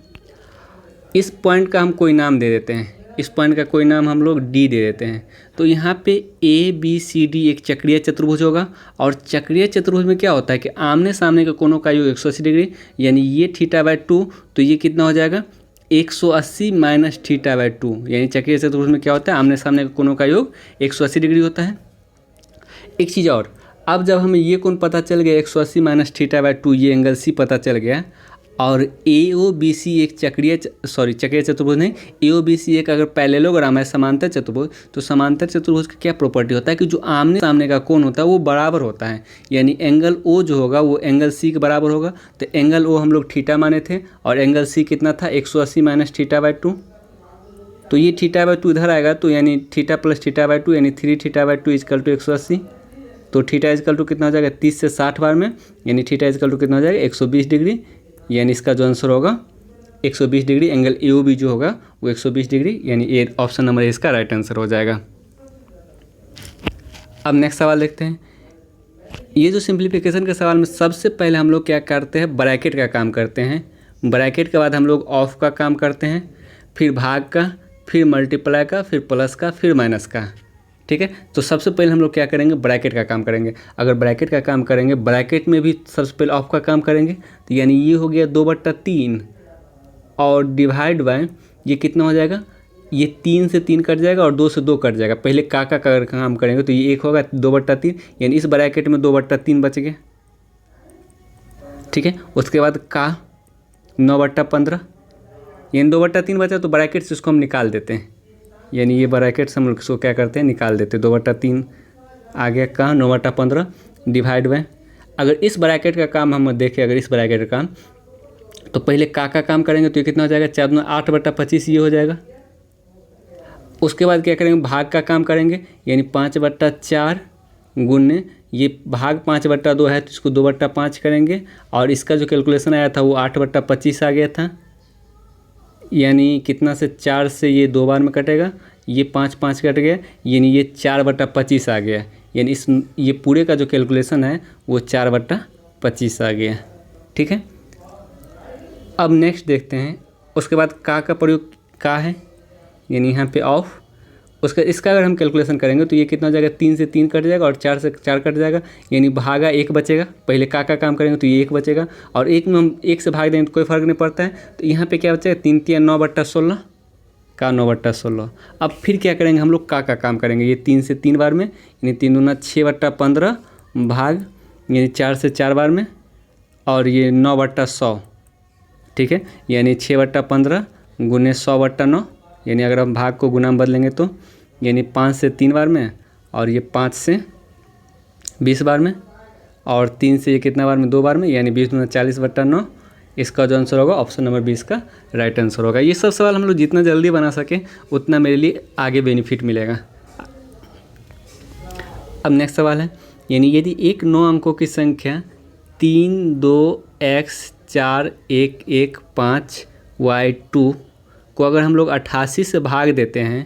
इस पॉइंट का हम कोई नाम दे देते हैं, इस पॉइंट का कोई नाम हम लोग D दे देते हैं। तो यहाँ पे ABCD एक चक्रीय चतुर्भुज होगा, और चक्रीय चतुर्भुज में क्या होता है कि आमने सामने के कोणों का योग 180 डिग्री, यानी ये θ/2 तो ये कितना हो जाएगा, 180 माइनस θ/2, यानी चक्रीय चतुर्भुज में क्या होता है, आमने सामने के कोणों का योग 180 डिग्री होता है। एक चीज़ और, अब जब हमें ये कोण पता चल गया 180 माइनस θ/2, ये एंगल C पता चल गया, और AOBC एक चक्रीय चतुर्भुज नहीं, AOBC एक अगर पैरेललोग्राम है, समांतर चतुर्भुज, तो समांतर चतुर्भुज का क्या प्रॉपर्टी होता है कि जो आमने सामने का कोण होता है वो बराबर होता है, यानी एंगल O जो होगा वो एंगल C के बराबर होगा। तो एंगल O हम लोग थीटा माने थे, और एंगल C कितना था, 180 माइनस θ/2, तो ये θ/2 इधर आएगा, तो यानी थीटा प्लस θ/2 यानी 3θ/2 इजकल टू 180, तो थीटा इजकल टू कितना हो जाएगा, 30 से 60 बार में, यानी थीटा इजकल टू कितना हो जाएगा, 120 डिग्री, यानी इसका जो आंसर होगा 120 डिग्री। एंगल AOB जो होगा वो 120 डिग्री, यानी ए ऑप्शन नंबर इसका राइट आंसर हो जाएगा। अब नेक्स्ट सवाल देखते हैं। ये जो सिंप्लीफिकेशन के सवाल में सबसे पहले हम लोग क्या करते हैं, ब्रैकेट का काम करते हैं। ब्रैकेट के बाद हम लोग ऑफ का काम करते हैं, फिर भाग का, फिर मल्टीप्लाई का, फिर प्लस का, फिर माइनस का। ठीक है, तो सबसे पहले हम लोग क्या करेंगे, ब्रैकेट का काम करेंगे। अगर ब्रैकेट का काम करेंगे, ब्रैकेट में भी सबसे पहले ऑफ का काम करेंगे, तो यानी ये हो गया 2/3 और डिवाइड बाय ये कितना हो जाएगा, ये 3 से 3 कट जाएगा और 2 से 2 कट जाएगा। पहले का काम करेंगे तो ये 1 होगा 2/3, यानी इस ब्रैकेट में 2/3 बच गया। ठीक है, उसके बाद का 9/15, यानी 2/3 बचा, तो ब्रैकेट से इसको हम निकाल देते हैं, यानी ये ब्रैकेट से हम लोग इसको क्या करते हैं, निकाल देते हैं। 2/3 आ गया का 9/15 डिवाइड बाय, अगर इस ब्रैकेट का काम हम देखें, अगर इस ब्रैकेट का काम, तो पहले का काम करेंगे तो ये कितना हो जाएगा, 4 8/25 ये हो जाएगा। उसके बाद क्या करेंगे, भाग का काम करेंगे, यानी 5/4 गुने ये भाग 5/2 है तो इसको 2/5 करेंगे, और इसका जो कैलकुलेशन आया था वो 8/25 आ गया था, यानी कितना से 4 से ये 2 बार में कटेगा, ये 5 5 कट गया, यानी ये 4/25 आ गया। यानी इस ये पूरे का जो कैलकुलेशन है वो 4/25 आ गया। ठीक है, अब नेक्स्ट देखते हैं। उसके बाद का प्रयोग का है, यानी यहाँ पे ऑफ। उसका इसका अगर हम कैलकुलेशन करेंगे तो ये कितना हो जाएगा, 3 से 3 कट जाएगा और 4 से 4 कट जाएगा, यानी भागा 1 बचेगा। पहले का काम करेंगे तो ये 1 बचेगा, और 1 में हम 1 से भाग देंगे तो कोई फ़र्क नहीं पड़ता है। तो यहाँ पे क्या बचेगा, 3 3 9/16 का 9/16। अब फिर क्या करेंगे हम लोग, का काम करेंगे। ये 3 से 3 बार में, यानी 3 दूना 6/15 भाग, यानी 4 से 4 बार में, और ये 9/100। ठीक है, यानी 6/15 गुने 100/9, यानी अगर हम भाग को गुना में बदलेंगे तो यानी 5 से 3 बार में, और ये 5 से 20 बार में, और 3 से ये कितना बार में, 2 बार में, यानी 20 दूना 40/9। इसका जो आंसर होगा ऑप्शन नंबर 20 का राइट आंसर होगा। ये सब सवाल हम लोग जितना जल्दी बना सकें उतना मेरे लिए आगे बेनिफिट मिलेगा। अब नेक्स्ट सवाल है, यानी यदि एक 9 अंकों की संख्या 3 2 x 4 1 1 5 y 2 को अगर हम लोग 88 से भाग देते हैं,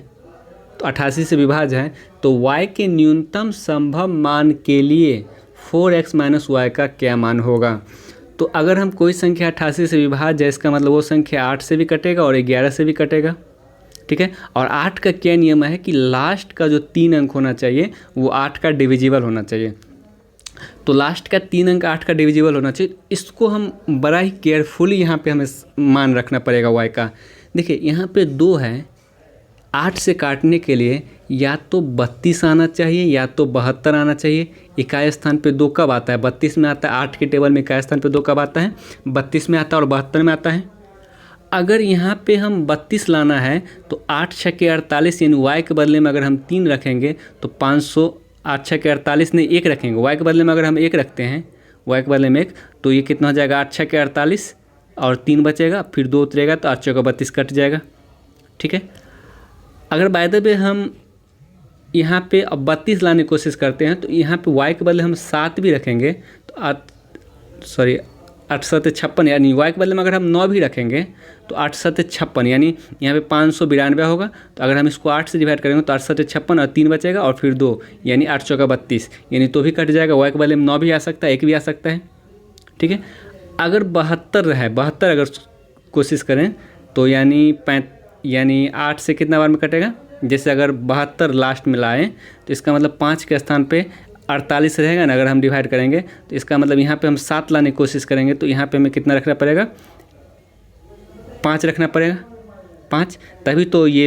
तो 88 से विभाज्य है, तो y के न्यूनतम संभव मान के लिए 4x - y का क्या मान होगा। तो अगर हम कोई संख्या 88 से विभाज्य है, इसका मतलब वो संख्या 8 से भी कटेगा और 11 से भी कटेगा। ठीक है, और 8 का क्या नियम है कि लास्ट का जो 3 अंक होना चाहिए वो 8 का डिविजिबल होना चाहिए। तो लास्ट का 3 अंक 8 का डिविजिबल होना चाहिए। इसको हम बड़ा ही केयरफुली यहाँ पे हमें मान रखना पड़ेगा y का। देखिए यहाँ पे 2 है, 8 से काटने के लिए या तो 32 आना चाहिए या तो 72 आना चाहिए। इकाई स्थान पे 2 कब आता है, 32 में आता है। 8 के टेबल में इकाई स्थान पे 2 कब आता है, 32 में आता है और 72 में आता है। अगर यहाँ पे हम 32 लाना है तो 8 × 6 = 48, यानी y के बदले में अगर हम 3 रखेंगे तो 500, 8 × 6 = 48 नहीं 1 रखेंगे, y के बदले में अगर हम 1 रखते हैं, y के बदले में 1, तो ये कितना हो जाएगा, 8 × 6 = 48 और 3 बचेगा, फिर 2 उतरेगा तो 8 × 4 = 32 कट जाएगा। ठीक है, अगर बाय द वे हम यहाँ पे अब 32 लाने की कोशिश करते हैं तो यहाँ पे y के बदले हम 7 भी रखेंगे तो 8 7 56, यानी y के बदले में अगर हम 9 भी रखेंगे तो 8 7 56, यानी यहाँ पे 592 होगा। तो अगर हम इसको 8 से डिवाइड करेंगे तो 8 7 56 और 3 बचेगा और फिर 2, यानी 8 × 4 = 32, यानी तो भी कट जाएगा। y के बदले में 9 भी आ सकता है, 1 भी आ सकता है। ठीक है, अगर 72 है, 72 अगर कोशिश करें तो यानी 8 से कितना बार में कटेगा, जैसे अगर 72 लास्ट में लाएँ तो इसका मतलब 5 के स्थान पे 48 रहेगा ना। अगर हम डिवाइड करेंगे तो इसका मतलब यहाँ पे हम 7 लाने की कोशिश करेंगे तो यहाँ पे हमें कितना रखना पड़ेगा, 5 रखना पड़ेगा, 5। तभी तो ये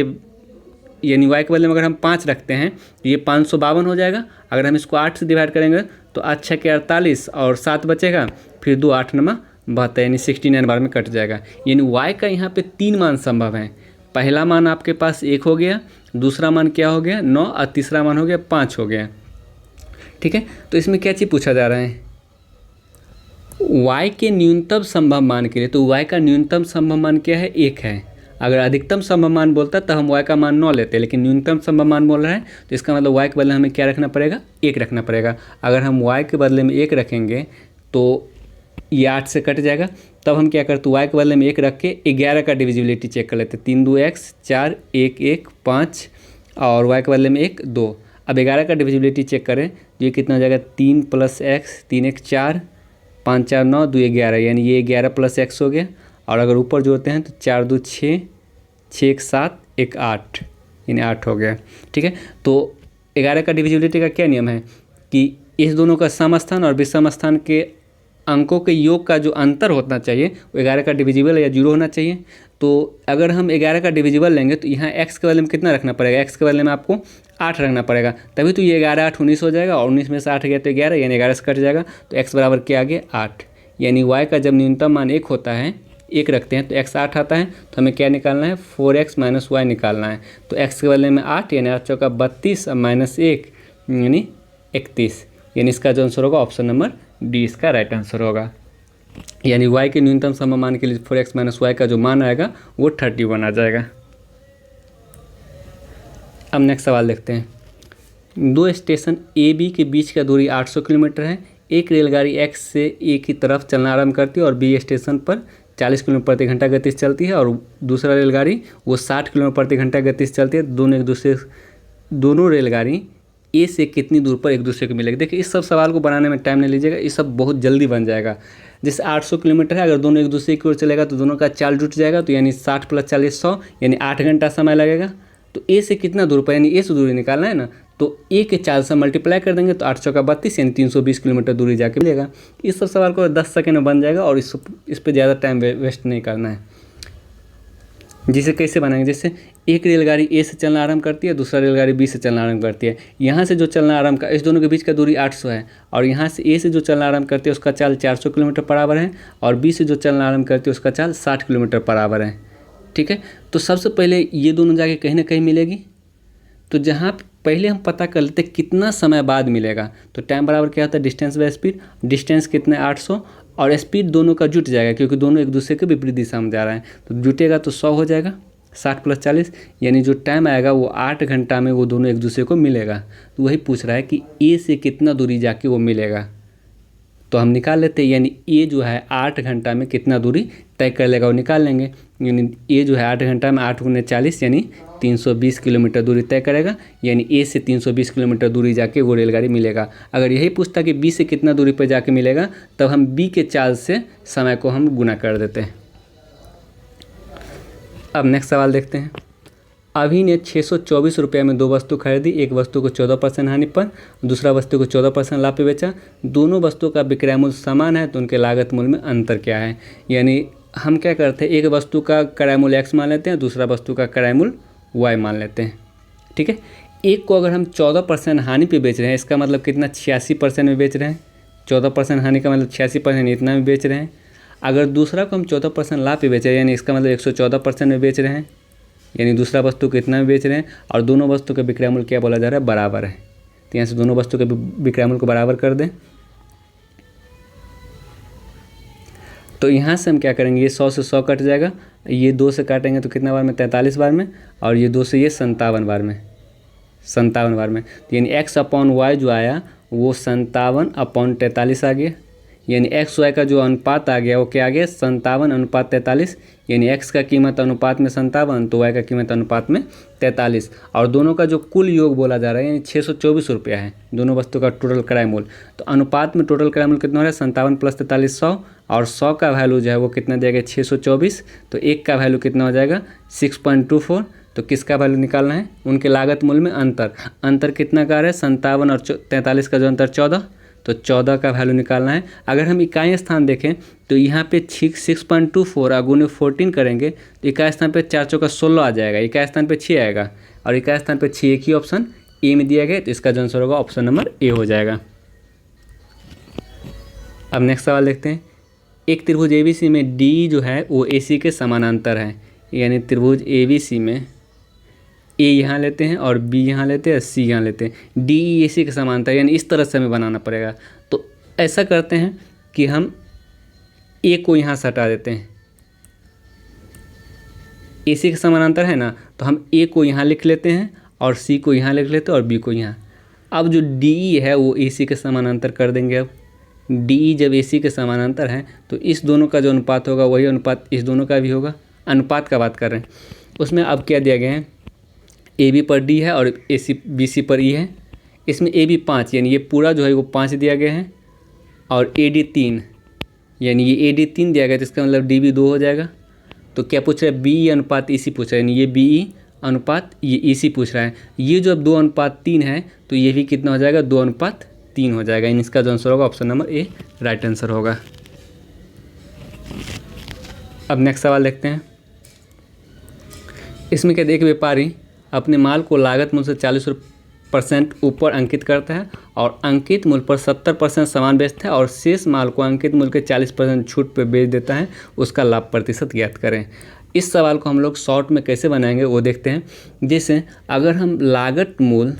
यानी y के बदले में अगर हम 5 रखते हैं तो ये 552 हो जाएगा। अगर हम इसको 8 से डिवाइड करेंगे तो 8 × 6 = 48 और 7 बचेगा, फिर 2 8 9 72, यानी 69 बार में कट जाएगा। यानी y का यहाँ पे 3 मान संभव हैं। पहला मान आपके पास 1 हो गया, दूसरा मान क्या हो गया 9, और तीसरा मान हो गया 5 हो गया। ठीक है, तो इसमें क्या चीज़ पूछा जा रहा है, y के न्यूनतम संभव मान के लिए। तो y का न्यूनतम संभव मान क्या है, 1 है। अगर अधिकतम संभव मान बोलता तो हम y का मान 9 लेते, लेकिन न्यूनतम संभव मान बोल रहा है तो इसका मतलब y के बदले हमें क्या रखना पड़ेगा, 1 रखना पड़ेगा। अगर हम y के बदले में 1 रखेंगे तो ये 8 से कट जाएगा। तब हम क्या करते, y के बदले में 1 रख के 11 का डिविजिबिलिटी चेक कर लेते। 3 2 x 4 1 1 5 और y के बदले में 1 2। अब 11 का डिविजिबिलिटी चेक करें तो ये कितना हो जाएगा, 3 + x 3 1 4 5 4 9 2 11, यानी ये 11 + x हो गया। और अगर ऊपर जोड़ते हैं तो 4 2 6 6 1 7 1 8, यानी 8 हो गया। ठीक है, तो 11 का डिविजिबिलिटी का क्या नियम है कि इस दोनों का सम स्थान और विषम स्थान के अंकों के योग का जो अंतर होना चाहिए वो 11 का डिविजिबल या 0 होना चाहिए। तो अगर हम 11 का डिविजिबल लेंगे तो यहाँ x के बदले में कितना रखना पड़ेगा, x के बदले में आपको 8 रखना पड़ेगा, तभी तो ये 11 8 19 हो जाएगा, और 19 में से 8 गया तो 11, यानी 11 से कट जाएगा। तो x बराबर क्या आ गया, 8। यानी y का जब न्यूनतम मान 1 होता है, 1 रखते हैं तो x 8 आता है, तो हमें क्या निकालना है, 4x - y निकालना है। तो x के बदले में 8, यानी 8 × 4 = 32 और -1 यानी 31, यानी इसका जो आंसर होगा ऑप्शन नंबर डी इसका राइट आंसर होगा। यानी y के न्यूनतम संभव मान के लिए 4x - y का जो मान आएगा वो 31 आ जाएगा। अब नेक्स्ट सवाल देखते हैं। 2 स्टेशन ए बी के बीच का दूरी 800 किलोमीटर है। एक रेलगाड़ी x से ए की तरफ चलना आरंभ करती है और बी स्टेशन पर 40 किलोमीटर प्रति घंटा गति से चलती है और दूसरा रेलगाड़ी वो 60 किलोमीटर प्रति घंटा गति से चलती है। दोनों रेलगाड़ी ए से कितनी दूर पर एक दूसरे को मिलेगी। देखिए इस सब सवाल को बनाने में टाइम नहीं लीजिएगा, ये सब बहुत जल्दी बन जाएगा। जैसे 800 किलोमीटर है, अगर दोनों एक दूसरे की ओर चलेगा तो दोनों का चाल जुट जाएगा, तो यानी 60 + 40 100 यानी 8 घंटा समय लगेगा। तो ए से कितना दूर पर, यानी ए से दूरी निकालना है ना, तो ए के 4 से मल्टीप्लाई कर देंगे तो 8 चौका 32 यानी 320 किलोमीटर दूरी जाके मिलेगा। इस सब सवाल को 10 सेकंड में बन जाएगा और इस पर ज़्यादा टाइम वेस्ट नहीं करना है। जिसे कैसे बनाएंगे, जैसे एक रेलगाड़ी ए से चलना आरंभ करती है, दूसरा रेलगाड़ी बी से चलना आरंभ करती है। यहाँ से जो चलना आरंभ का, इस दोनों के बीच का दूरी 800 है और यहाँ से ए से जो चलना आरंभ करती है उसका चाल 400 किलोमीटर पर आवर है और बी से जो चलना आरंभ करती है उसका चाल 60 किलोमीटर पर आवर है। ठीक है, तो सबसे पहले ये दोनों जाके कहीं ना कहीं मिलेगी। तो जहाँ पहले हम पता कर लेते कितना समय बाद मिलेगा, तो टाइम बराबर क्या होता है डिस्टेंस बाय स्पीड। डिस्टेंस कितना है 800 और स्पीड दोनों का जुट जाएगा क्योंकि दोनों एक दूसरे के विपरीत दिशा में जा रहे हैं, तो जुटेगा तो 100 हो जाएगा। 60 + 40 यानी जो टाइम आएगा वो 8 घंटा में वो दोनों एक दूसरे को मिलेगा। तो वही पूछ रहा है कि ए से कितना दूरी जाके वो मिलेगा, तो हम निकाल लेते हैं। यानी ए जो है 8 घंटा में कितना दूरी तय कर लेगा वो निकाल लेंगे। यानी ए जो है 8 घंटा में 8 × 40 यानी 320 किलोमीटर दूरी तय करेगा। यानी ए से 320 किलोमीटर दूरी जाके वो रेलगाड़ी मिलेगा। अगर यही पूछता कि बी से कितना दूरी पर जाके मिलेगा, तब हम बी के चाल से समय को हम गुना कर देते हैं। अब नेक्स्ट सवाल देखते हैं। अभी ने 624 रुपये में 2 वस्तु खरीदी। एक वस्तु को 14% हानि पर, दूसरा वस्तु को 14% लाभ पे बेचा। दोनों वस्तुओं का विक्रय मूल्य समान है, तो उनके लागत मूल्य में अंतर क्या है। यानी हम क्या करते हैं, एक वस्तु का क्रय मूल्य x मान लेते हैं, दूसरा वस्तु का क्रय मूल्य y मान लेते हैं। ठीक है, एक को अगर हम 14% हानि पे बेच रहे हैं, इसका मतलब कितना 86% में बेच रहे हैं। 14% हानि का मतलब 86% इतना में बेच रहे हैं। अगर दूसरा को हम 14% लाभ पे बेच रहे हैं, यानी इसका मतलब 114% में बेच रहे हैं, यानी दूसरा वस्तु को इतना में बेच रहे हैं। और दोनों वस्तु का विक्रय मूल्य क्या बोला जा रहा है, बराबर है। तो यहाँ से दोनों वस्तु के विक्रय मूल्य को बराबर कर दें। तो यहाँ से हम क्या करेंगे, ये 100 से 100 कट जाएगा, ये 2 से काटेंगे तो कितना बार में 43 बार में, और ये 2 से ये 57 बार में, 57 बार में। तो यानी x/y जो आया वो 57/43 आ गया। यानी XY का जो अनुपात आ गया वो क्या आ गया, 57/43। यानी x का कीमत अनुपात में 57 तो y का कीमत अनुपात में 43। और दोनों का जो कुल योग बोला जा रहा है यानी 624 रुपया है दोनों वस्तु का टोटल क्रय मूल्य। तो अनुपात में टोटल क्रय मूल्य कितना हो रहा है, 57 + 43 100, और 100 का वैल्यू जो है वो कितना दिया गया 624। तो 1 का वैल्यू कितना हो जाएगा 6.24। तो किसका वैल्यू निकालना है, उनके लागत मूल्य में अंतर कितना का है, 57 और 43 का जो अंतर 14, तो 14 का वैल्यू निकालना है। अगर हम इकाई स्थान देखें तो यहाँ पे 6.24 गुने 14 करेंगे तो इकाई स्थान पे 4 चौका 16 आ जाएगा, इकाई स्थान पे 6 आएगा, और इकाई स्थान पे 6 एक ही ऑप्शन ए में दिया गया, तो इसका जो आंसर होगा ऑप्शन नंबर ए हो जाएगा। अब नेक्स्ट सवाल देखते हैं। एक त्रिभुज ABC में डी जो है वो AC के समानांतर है। यानी त्रिभुज ABC में ए यहाँ लेते हैं और बी यहाँ लेते हैं, सी यहाँ लेते हैं, डी AC के समांतर, यानी इस तरह से हमें बनाना पड़ेगा। तो ऐसा करते हैं कि हम ए को यहाँ से हटा देते हैं, AC के समानांतर है ना, तो हम ए को यहाँ लिख लेते हैं और सी को यहाँ लिख लेते हैं और बी को यहाँ। अब जो डी है वो AC के समानांतर कर देंगे। अब डी जब AC के समानांतर है तो इस दोनों का जो अनुपात होगा वही अनुपात इस दोनों का भी होगा। अनुपात का बात कर रहे हैं, उसमें अब क्या दिया गया है, AB पर D है और BC पर E है। इसमें AB 5 यानी ये पूरा जो है वो 5 दिया गया है, और AD 3 यानी ये AD 3 दिया गया, तो इसका मतलब DB 2 हो जाएगा। तो क्या पूछ रहा है, BE अनुपात EC पूछ रहा है, यानी ये BE अनुपात ये EC पूछ रहा है। ये जो अब 2:3 है तो ये भी कितना हो जाएगा, 2:3 हो जाएगा। यानी इसका जो आंसर होगा option number A right answer होगा। अब नेक्स्ट सवाल देखते हैं। इसमें क्या, एक व्यापारी अपने माल को लागत मूल्य से 40% ऊपर अंकित करता है और अंकित मूल्य पर 70% सामान बेचता है और शेष माल को अंकित मूल्य के 40% छूट पर बेच देता है, उसका लाभ प्रतिशत ज्ञात करें। इस सवाल को हम लोग शॉर्ट में कैसे बनाएंगे वो देखते हैं। जैसे अगर हम लागत मूल्य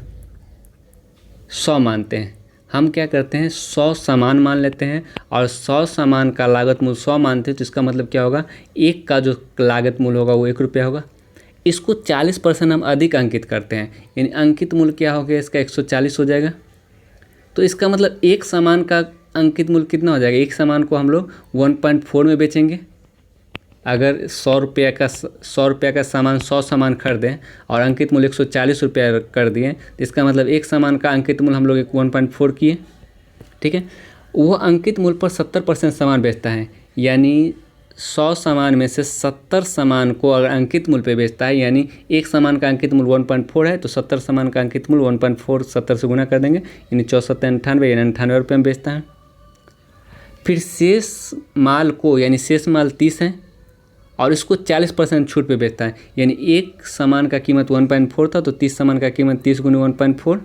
100 मानते हैं, हम क्या करते हैं 100 सामान मान लेते हैं और 100 सामान का लागत मूल्य 100 मानते हैं, तो इसका मतलब क्या होगा, एक का जो लागत मूल्य होगा वो 1 रुपया होगा। इसको 40% हम अधिक अंकित करते हैं, यानी अंकित मूल्य क्या हो गया इसका 140 हो जाएगा। तो इसका मतलब एक सामान का अंकित मूल्य कितना हो जाएगा, एक सामान को हम लोग 1.4 में बेचेंगे, अगर 100 रुपये का सामान 100 सामान खरीदें और अंकित मूल्य 140 रुपया कर दिए, तो इसका मतलब एक सामान का अंकित मूल्य हम लोग 1.4 किए, ठीक है। वो अंकित मूल्य पर 70% सामान बेचता है, यानी 100 सामान में से 70 सामान को अगर अंकित मूल्य पे बेचता है, यानी एक सामान का अंकित मूल्य 1.4 है तो 70 सामान का अंकित मूल्य 1.4 70 से गुना कर देंगे, यानी 6498 यानी 98 रुपये में बेचता है। फिर शेष माल को, यानी शेष माल 30 है और इसको 40% छूट पे बेचता है, यानी एक सामान का कीमत 1.4 था तो 30 सामान का कीमत 30 गुने 1.4।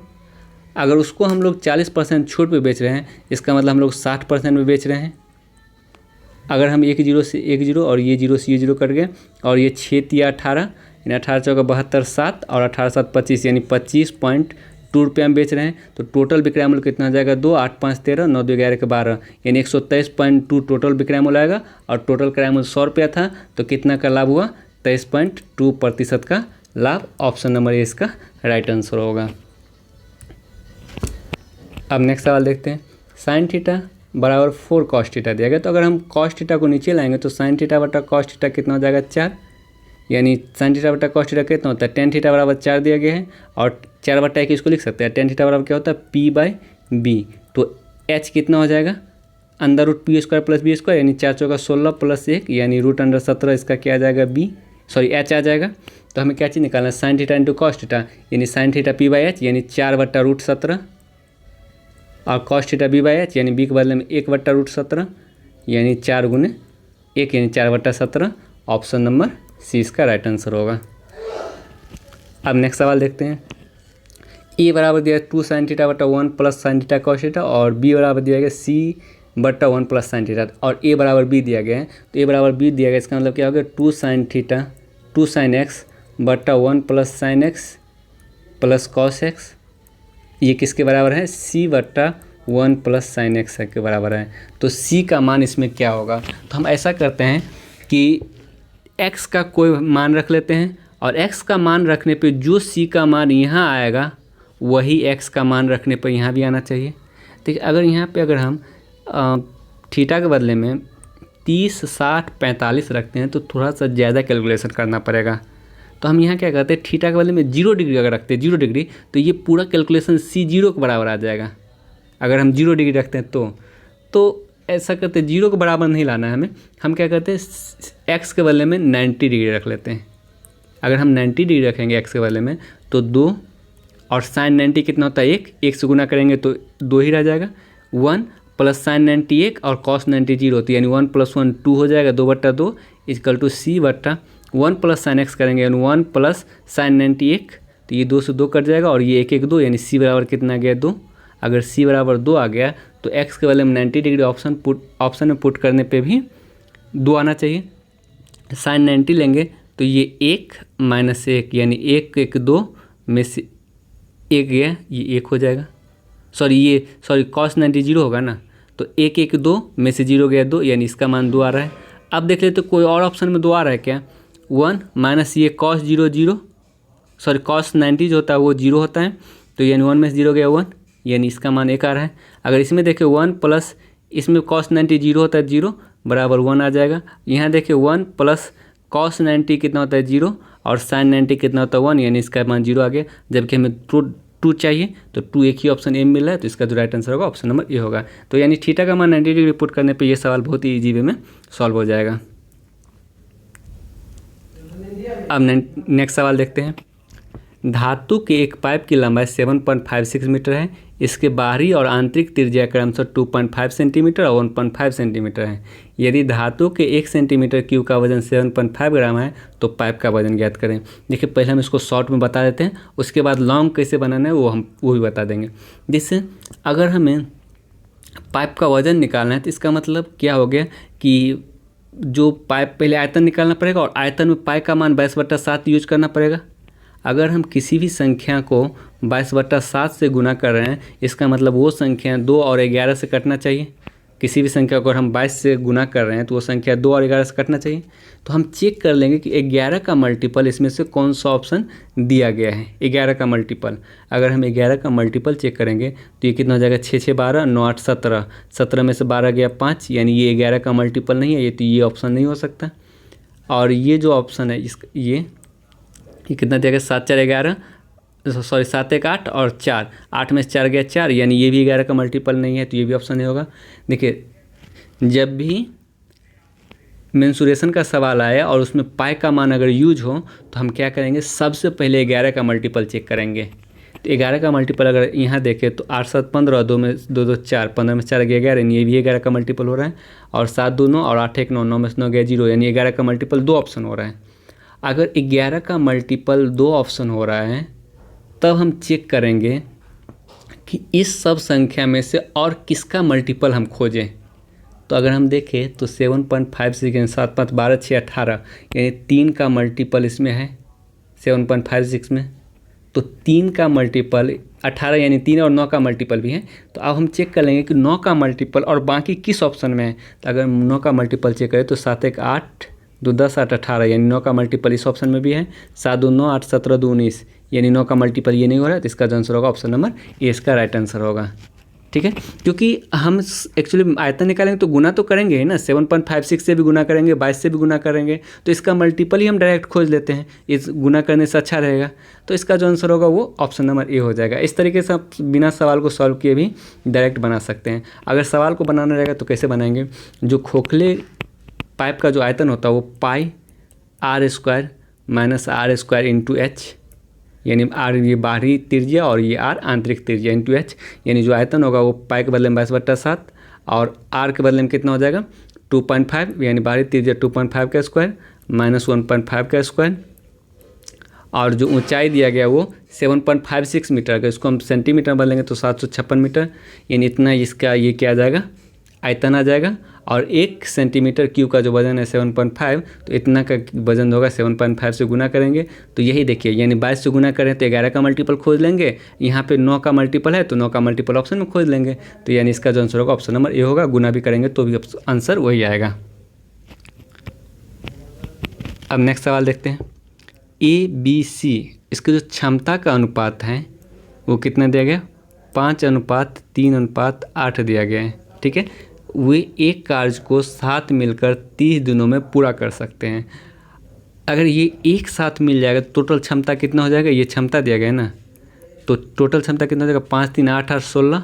अगर उसको हम लोग 40% छूट पे बेच रहे हैं, इसका मतलब हम लोग 60% में बेच रहे हैं। अगर हम एक जीरो से एक जीरो और ये जीरो से ये जीरो कट गए और ये 6 तिया 18 यानी 18 चौका 72 7 और 18 7 25 यानी 25.2 रुपये में बेच रहे हैं, तो टोटल विक्रय मूल्य कितना हो जाएगा 2 8 5 13 9 2 11 के 12 यानी 123.2 टोटल विक्रय मूल्य आएगा। और टोटल क्रय मूल्य 100 रुपया था तो कितना का लाभ हुआ 23.2% का लाभ। ऑप्शन नंबर ए इसका राइट आंसर होगा। अब नेक्स्ट सवाल देखते हैं। साइन थीटा बराबर 4 कॉस थीटा दिया गया, तो अगर हम कॉस थीटा को नीचे लाएंगे तो साइन थीटा बटा कॉस थीटा कितना हो जाएगा 4, यानी साइन थीटा बटा कॉस थीटा कितना होता है टेन थीटा बराबर 4 दिया गया है और 4 बटा 1 इसको लिख सकते हैं। टेन थीटा बराबर क्या होता है p/b, तो h कितना हो जाएगा under root P square plus B square यानी 4 चौका 16 प्लस 1 यानी रूट अंडर 17 इसका क्या आ जाएगा h आ जाएगा। तो हमें क्या चीज़ निकालना है sine theta into cos theta, यानी साइन थीटा p/h यानी 4 बटा रूट 17 और कॉस थीटा b/h यानी b के बदले में 1 बटा रूट 17 यानी 4 गुने 1 यानी 4 बटा 17। ऑप्शन नंबर सी इसका राइट आंसर होगा। अब नेक्स्ट सवाल देखते हैं। ए बराबर दिया 2 साइन थीटा बटा 1 plus sine theta cos theta और बी बराबर दिया गया सी बटा 1 प्लस साइन थीटा और ए बराबर बी दिया गया है, तो ए बराबर बी दिया गया इसका मतलब क्या हो गया 2 साइन थीटा 2 साइन एक्स बटा 1 plus sine x plus cos x, ये किसके बराबर है सी बटा 1 प्लस साइन एक्स के बराबर है। तो सी का मान इसमें क्या होगा, तो हम ऐसा करते हैं कि x का कोई मान रख लेते हैं और x का मान रखने पे जो c का मान यहाँ आएगा वही x का मान रखने पर यहाँ भी आना चाहिए। देखिए अगर यहाँ पे अगर हम थीटा के बदले में 30 60 45 रखते हैं तो थोड़ा सा ज़्यादा कैलकुलेशन करना पड़ेगा। तो हम यहाँ क्या करते हैं थीटा के बदले में 0 डिग्री अगर रखते हैं 0 डिग्री तो ये पूरा कैलकुलेशन c 0 के बराबर आ जाएगा। अगर हम 0 डिग्री रखते हैं तो ऐसा करते हैं 0 के बराबर नहीं लाना है हमें, हम क्या करते हैं x के बदले में 90 डिग्री रख लेते हैं। अगर हम 90 डिग्री रखेंगे x के बदले में तो 2 और साइन 90 कितना होता है 1 से गुना करेंगे तो 2 ही रह जाएगा 1 प्लस साइन 90 1 और कॉस 90 0 होती है यानी 1 + 1 2 हो जाएगा 2 बटा 2 इक्वल टू सी बटा 1 प्लस साइन एक्स करेंगे यानी 1 प्लस साइन 90 1, तो ये 2 से 2 कट जाएगा और ये 1 1 2 यानी सी बराबर कितना गया 2। अगर सी बराबर 2 आ गया तो x के बदले में 90 डिग्री ऑप्शन में पुट करने पे भी 2 आना चाहिए। साइन 90 लेंगे तो ये 1 माइनस 1 यानी 1 1 2 में से 1 गया ये 1 हो जाएगा, सॉरी कॉस 90 0 होगा ना, तो 1 1 2 में से 0 गया 2 यानी इसका मान 2 आ रहा है। अब देख लेते तो कोई और ऑप्शन में 2 आ रहा है क्या 1 माइनस ये कॉस 0 0 सॉरी कॉस 90 जो होता है वो 0 होता है, तो यानी 1 में से 0 गया 1 यानी इसका मान 1 आ रहा है। अगर इसमें देखें 1 प्लस इसमें कॉस 90 0 होता है 0 बराबर 1 आ जाएगा। यहाँ देखें 1 प्लस कॉस 90 कितना होता है 0 और साइन 90 कितना होता है 1 यानी इसका मान 0 आ गया। जबकि हमें 2 चाहिए तो 2 एक ही ऑप्शन ए मिल रहा है, तो इसका जो राइट आंसर होगा ऑप्शन नंबर ए होगा। तो यानी थीटा का मान 90 डिग्री पुट करने पर यह सवाल बहुत ही ईजी वे में सॉल्व हो जाएगा। अब नेक्स्ट सवाल देखते हैं। धातु के एक पाइप की लंबाई 7.56 मीटर है, इसके बाहरी और आंतरिक त्रिज्या क्रमशः 2.5 सेंटीमीटर और 1.5 सेंटीमीटर है। यदि धातु के 1 सेंटीमीटर क्यूब का वजन 7.5 ग्राम है तो पाइप का वजन ज्ञात करें। देखिए पहले हम इसको शॉर्ट में बता देते हैं, उसके बाद लॉन्ग कैसे बनाना है वो भी बता देंगे। जिससे अगर हमें पाइप का वजन निकालना है तो इसका मतलब क्या हो गया कि जो पाइप पहले आयतन निकालना पड़ेगा और आयतन में पाइप का मान 22/7 यूज करना पड़ेगा। अगर हम किसी भी संख्या को 22/7 से गुना कर रहे हैं इसका मतलब वो संख्या 2 और 11 से कटना चाहिए। किसी भी संख्या को अगर हम 22 से गुना कर रहे हैं तो वो संख्या 2 और 11 से कटना चाहिए। तो हम चेक कर लेंगे कि 11 का मल्टीपल इसमें से कौन सा ऑप्शन दिया गया है। 11 का मल्टीपल अगर हम 11 का मल्टीपल चेक करेंगे तो ये कितना हो जाएगा 6 6 12 9 8 17 17 में से 12 गया 5 यानी ये 11 का मल्टीपल नहीं है, ये तो ये ऑप्शन नहीं हो सकता। और ये जो ऑप्शन है ये कितना दिया गया 7 4 11, सॉरी 7 1 8 और 4, 8 में से 4 गया 4, यानी ये भी 11 का मल्टीपल नहीं है, तो ये भी ऑप्शन नहीं होगा। देखिए जब भी मेंसुरेशन का सवाल आया और उसमें पाई का मान अगर यूज हो तो हम क्या करेंगे, सबसे पहले 11 का मल्टीपल चेक करेंगे। तो 11 का मल्टीपल अगर यहाँ देखें तो 8 7 15, 2 में 2 2 4, 15 में 4 गया 11, ये भी 11 का मल्टीपल हो रहा है। और 7 2 9 और 8 1 9, 9 में से 9 गया 0, यानी 11 का मल्टीपल 2 ऑप्शन हो रहा है। अगर 11 का मल्टीपल 2 ऑप्शन हो रहा है तब हम चेक करेंगे कि इस सब संख्या में से और किसका मल्टीपल हम खोजें। तो अगर हम देखें तो 7.56 यानी 7 5 12 6 18, यानी 3 का मल्टीपल इसमें है 7.56 में। तो 3 का मल्टीपल 18, यानी 3 और 9 का मल्टीपल भी है। तो अब हम चेक कर लेंगे कि 9 का मल्टीपल और बाकी किस ऑप्शन में है। तो अगर 9 का मल्टीपल चेक करें तो 7 1 8, 2 10 8 18, यानी 9 का मल्टीपल इस ऑप्शन में भी है। 7 2 9 8 17 2 19, यानी 9 का मल्टीपल ये नहीं हो रहा है। तो इसका जो आंसर होगा ऑप्शन नंबर ए, इसका राइट आंसर होगा। ठीक है, क्योंकि हम एक्चुअली आयतन निकालेंगे तो गुना तो करेंगे ही ना, 7.56 से भी गुना करेंगे, 22 से भी गुना करेंगे, तो इसका मल्टीपल ही हम डायरेक्ट खोज लेते हैं, इस गुना करने से अच्छा रहेगा। तो इसका जो आंसर होगा वो ऑप्शन नंबर ए हो जाएगा। इस तरीके से आप बिना सवाल को सॉल्व किए भी डायरेक्ट बना सकते हैं। अगर सवाल को बनाना रहेगा तो कैसे बनाएंगे, जो खोखले पाइप का जो आयतन होता है वो पाई r² minus r² into H, यानी r ये बाहरी त्रिज्या और ये r आंतरिक त्रिज्या इंटू एच, यानी जो आयतन होगा वो पाई के बदले में 22/7 और r के बदले में कितना हो जाएगा 2.5, यानी बाहरी त्रिज्या 2.5 का स्क्वायर माइनस 1.5 का स्क्वायर, और जो ऊंचाई दिया गया वो 7.56 मीटर। अगर इसको हम सेंटीमीटर में बदलेंगे तो 756 मीटर, यानी इतना इसका ये क्या आ जाएगा आयतन आ जाएगा। और 1 सेंटीमीटर क्यूब का जो वजन है 7.5, तो इतना का वजन होगा 7.5 से गुना करेंगे तो यही देखिए, यानी 22 से गुना करें तो 11 का मल्टीपल खोज लेंगे। यहाँ पे 9 का मल्टीपल है तो 9 का मल्टीपल ऑप्शन में खोज लेंगे। तो यानी इसका जो आंसर होगा ऑप्शन नंबर ए होगा। गुना भी करेंगे तो भी आंसर वही आएगा। अब नेक्स्ट सवाल देखते हैं। ABC इसके जो क्षमता का अनुपात है वो कितना दिया गया 5:3:8 दिया गया है। ठीक है, वे एक कार्य को साथ मिलकर 30 दिनों में पूरा कर सकते हैं। अगर ये एक साथ मिल जाएगा तो टोटल क्षमता कितना हो जाएगा, ये क्षमता दिया गया है ना, तो टोटल क्षमता कितना हो जाएगा 5 3 8 8 16,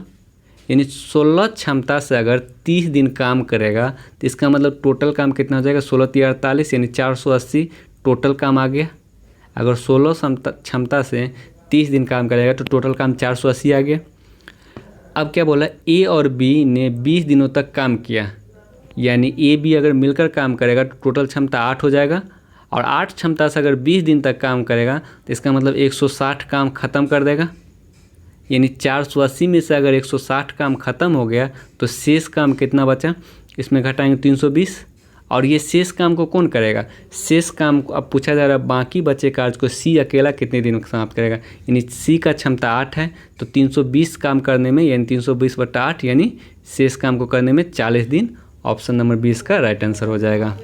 यानी 16 क्षमता से अगर 30 दिन काम करेगा तो इसका मतलब टोटल काम कितना हो जाएगा 16 3 48, यानी 480 टोटल काम आ गया। अगर 16 क्षमता से 30 दिन काम करेगा तो टोटल काम 480 आ गया। अब क्या बोला, ए और बी ने 20 दिनों तक काम किया, यानी ए बी अगर मिलकर काम करेगा तो टोटल क्षमता 8 हो जाएगा। और 8 क्षमता से अगर 20 दिन तक काम करेगा तो इसका मतलब 160 काम ख़त्म कर देगा। यानी 480 में से अगर 160 काम ख़त्म हो गया तो शेष काम कितना बचा, इसमें घटाएंगे 320। और ये शेष काम को कौन करेगा, शेष काम को अब पूछा जा रहा है बाकी बचे कार्य को सी अकेला कितने दिन समाप्त करेगा। यानी सी का क्षमता 8 है तो 320 काम करने में, यानी 320/8, यानी शेष काम को करने में 40 दिन। ऑप्शन नंबर 20 का राइट आंसर हो जाएगा।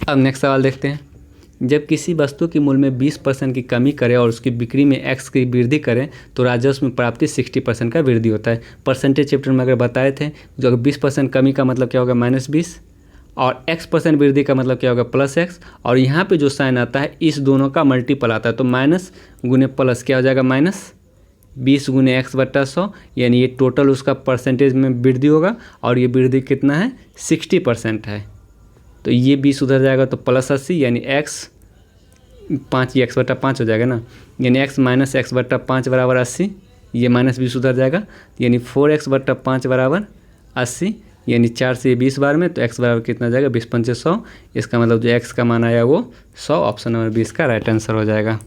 अब नेक्स्ट सवाल देखते हैं। जब किसी वस्तु की मूल्य में 20% की कमी करें और उसकी बिक्री में x की वृद्धि करें तो राजस्व में प्राप्ति 60% का वृद्धि होता है। परसेंटेज चैप्टर में अगर बताए थे, जो अगर 20% कमी का मतलब क्या होगा -20, और x% वृद्धि का मतलब क्या होगा +x, और यहाँ पे जो साइन आता है इस दोनों का मल्टीपल आता है, तो माइनस गुने प्लस क्या हो जाएगा -20 गुने x/100, यानी ये टोटल उसका परसेंटेज में वृद्धि होगा। और ये वृद्धि कितना है 60% है, तो ये 20 उधर जाएगा तो +80, यानी x 5 ये x/5 हो जाएगा ना, यानी x - x/5 बराबर 80, ये -20 उधर जाएगा, यानी 4x/5 बराबर 80, यानी 4 से 20 बार में, तो x बराबर कितना जाएगा 20 × 5 = 100। इसका मतलब जो x का मान आया वो 100। ऑप्शन नंबर 20 का राइट आंसर हो जाएगा।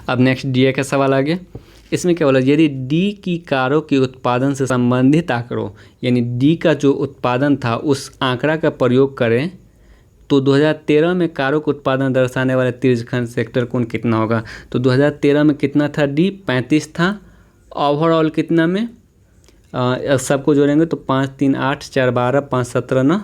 अब नेक्स्ट DA का सवाल आ गया। इसमें क्या बोला, यदि डी की कारों के उत्पादन से संबंधित आंकड़ों, यानी डी का जो उत्पादन था उस आंकड़ा का प्रयोग करें तो 2013 में कारों का उत्पादन दर्शाने वाले त्रिज्यखंड सेक्टर कोण कितना होगा। तो 2013 में कितना था, डी 35 था। ओवरऑल कितना में सबको जोड़ेंगे तो 5 3 8 4 12 5 17 9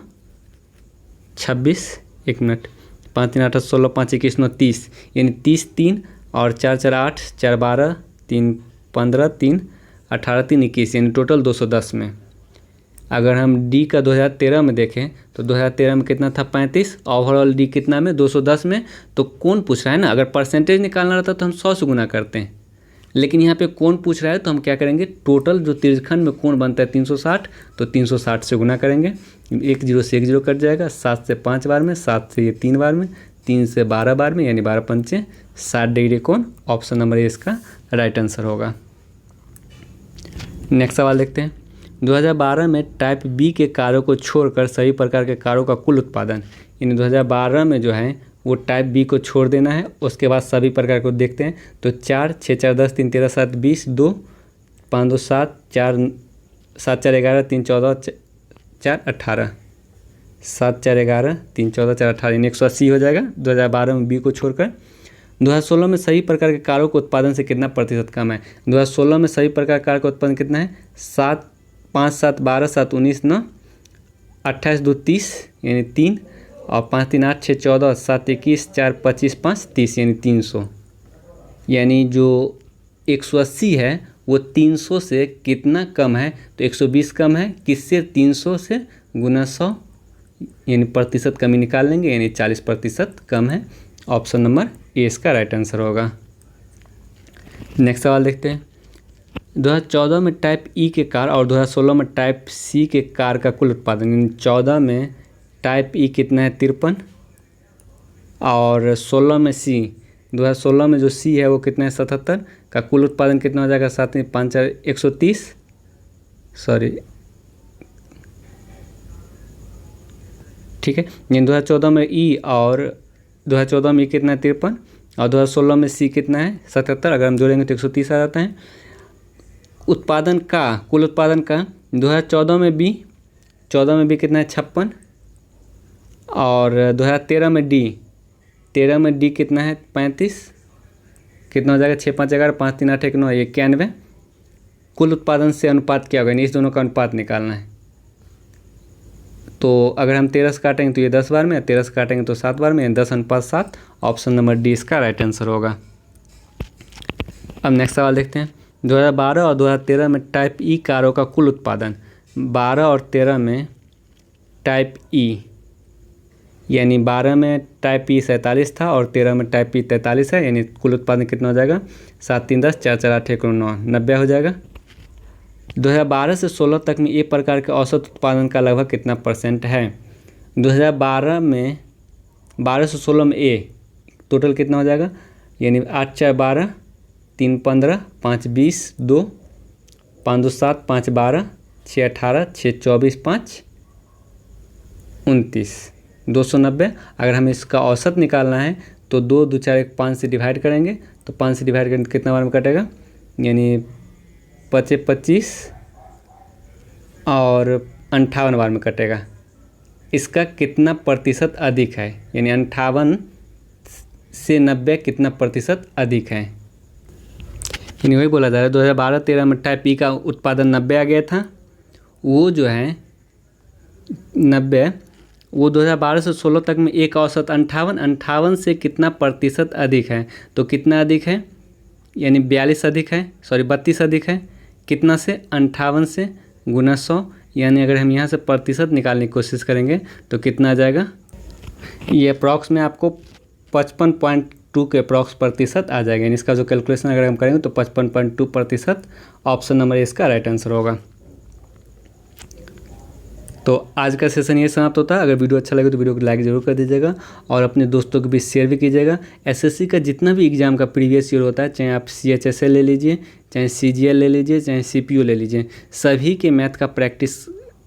26, 1 मिनट, 5 3 8 16 5 21 9 30, यानी 30 3 और 4 4 8 4 12 3 15 3 18 3 21, यानी टोटल 210 में। अगर हम डी का 2013 में देखें तो 2013 में कितना था 35, ओवरऑल डी कितना में 210 में। तो कौन पूछ रहा है ना, अगर परसेंटेज निकालना रहता तो हम 100 से गुना करते हैं, लेकिन यहाँ पे कौन पूछ रहा है तो हम क्या करेंगे, टोटल जो तिरछखंड में कौन बनता है 360, तो 360 से गुना करेंगे। 1 0 से 1 0 कट जाएगा, 7 से 5 बार में, 7 से ये 3 बार में, 3 से 12 बार में, यानी 12 पंचे 60 डिग्री कोण। ऑप्शन नंबर ए इसका राइट आंसर होगा। नेक्स्ट सवाल देखते हैं। 2012 में टाइप बी के कारों को छोड़कर सभी प्रकार के कारों का कुल उत्पादन, यानी 2012 में जो है वो टाइप बी को छोड़ देना है, उसके बाद सभी प्रकार को देखते हैं। तो 4 6 4 10 3 13 7 20 2 5 2 7 4 7 4 11 3 14 4 18 7 4 11 3 14 4 18 यानी 180 हो जाएगा 2012 में बी को छोड़कर। 2016 में सभी प्रकार के कारों के उत्पादन से कितना प्रतिशत कम है। 2016 में सभी प्रकार के कार का उत्पादन कितना है, 7 5 7 12 7 19 9 28 2 30 यानी 3 और 5 3 8 6 14 7 21 4 25 5 30 यानी 300। यानी जो 180 है वो 300 से कितना कम है, तो 120 कम है किससे, 300 से गुना 100 यानी प्रतिशत कमी निकाल लेंगे, यानी 40% कम है। ऑप्शन नंबर ए इसका राइट आंसर होगा। नेक्स्ट सवाल देखते हैं। 2014 में टाइप ई के कार और 2016 में टाइप सी के कार का कुल उत्पादन, यानी 14 में टाइप ई कितना है 53 और 16 में सी, 2016 में जो सी है वो कितना है 77 का कुल उत्पादन कितना हो जाएगा, 7 5 4 130 सॉरी ठीक है। यानी 2014 में ई और 2014 में ई कितना है 53 और 2016 में सी कितना है 77, अगर हम जोड़ेंगे तो 130 आ जाता है। उत्पादन का कुल उत्पादन का 2014 में बी, 14 में बी कितना है 56 और 2013 में डी, 13 में डी कितना है 35, कितना हो जाएगा 6 5 11 5 3 8 1 9 91। कुल उत्पादन से अनुपात क्या होगा, इस दोनों का अनुपात निकालना है। तो अगर हम 13 से काटेंगे तो ये 10 बार में, 13 से काटेंगे तो 7 बार में, 10:7। ऑप्शन नंबर डी इसका राइट आंसर होगा। अब नेक्स्ट सवाल देखते हैं। 2012 और 2013 में टाइप ई कारों का कुल उत्पादन, 12 और 13 में टाइप ई, यानी 12 में टाइप ई 47 था और 13 में टाइप ई 43 है, यानी कुल उत्पादन कितना हो जाएगा, 7 3 10 4 4 8 1 9 90 हो जाएगा। 2012 से 16 तक में ए प्रकार के औसत उत्पादन का लगभग कितना % है। 2012 में 12 से 16 में ए टोटल कितना हो जाएगा, यानी 8 4 12 3 15 5 20 2 5 2 7 5 12 6 18 6 24 5 29 290। अगर हमें इसका औसत निकालना है तो 2 2 4 1 5 से डिवाइड करेंगे, तो 5 से डिवाइड करेंगे कितना बार में कटेगा, यानी 25 25 और 58 बार में कटेगा। इसका कितना प्रतिशत अधिक है, यानी 58 से 90 कितना प्रतिशत अधिक है, यानी वही बोला जा रहा है। 2012-13 में टाइप ई का उत्पादन 90 आ गया था, वो जो है 90, वो 2012 से 16 तक में एक औसत 58 से कितना प्रतिशत अधिक है, तो कितना अधिक है, यानी 42 अधिक है, सॉरी 32 अधिक है, कितना से 58 से गुना 100, यानी अगर हम यहाँ से प्रतिशत निकालने की कोशिश करेंगे तो कितना आ जाएगा, ये अप्रॉक्स में आपको 55.2 के अप्रॉक्स प्रतिशत आ जाएगा। यानी इसका जो कैलकुलेशन अगर हम करेंगे तो 55.2%। ऑप्शन नंबर इसका राइट आंसर होगा। तो आज का सेशन ये समाप्त होता है। अगर वीडियो अच्छा लगे तो वीडियो को लाइक जरूर कर दीजिएगा और अपने दोस्तों के बीच शेयर भी कीजिएगा। एसएससी का जितना भी एग्ज़ाम का प्रीवियस ईयर होता है, चाहे आप CHSL ले लीजिए, चाहे CGL ले लीजिए, चाहे CPU ले लीजिए, सभी के मैथ का प्रैक्टिस,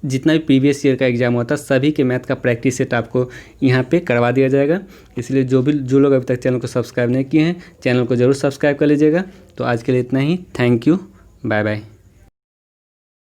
जितना भी प्रीवियस ईयर का एग्ज़ाम होता है सभी के मैथ का प्रैक्टिस सेट आपको यहाँ पे करवा दिया जाएगा। इसलिए जो लोग अभी तक चैनल को सब्सक्राइब नहीं किए हैं, चैनल को ज़रूर सब्सक्राइब कर लीजिएगा। तो आज के लिए इतना ही। Thank you, bye bye.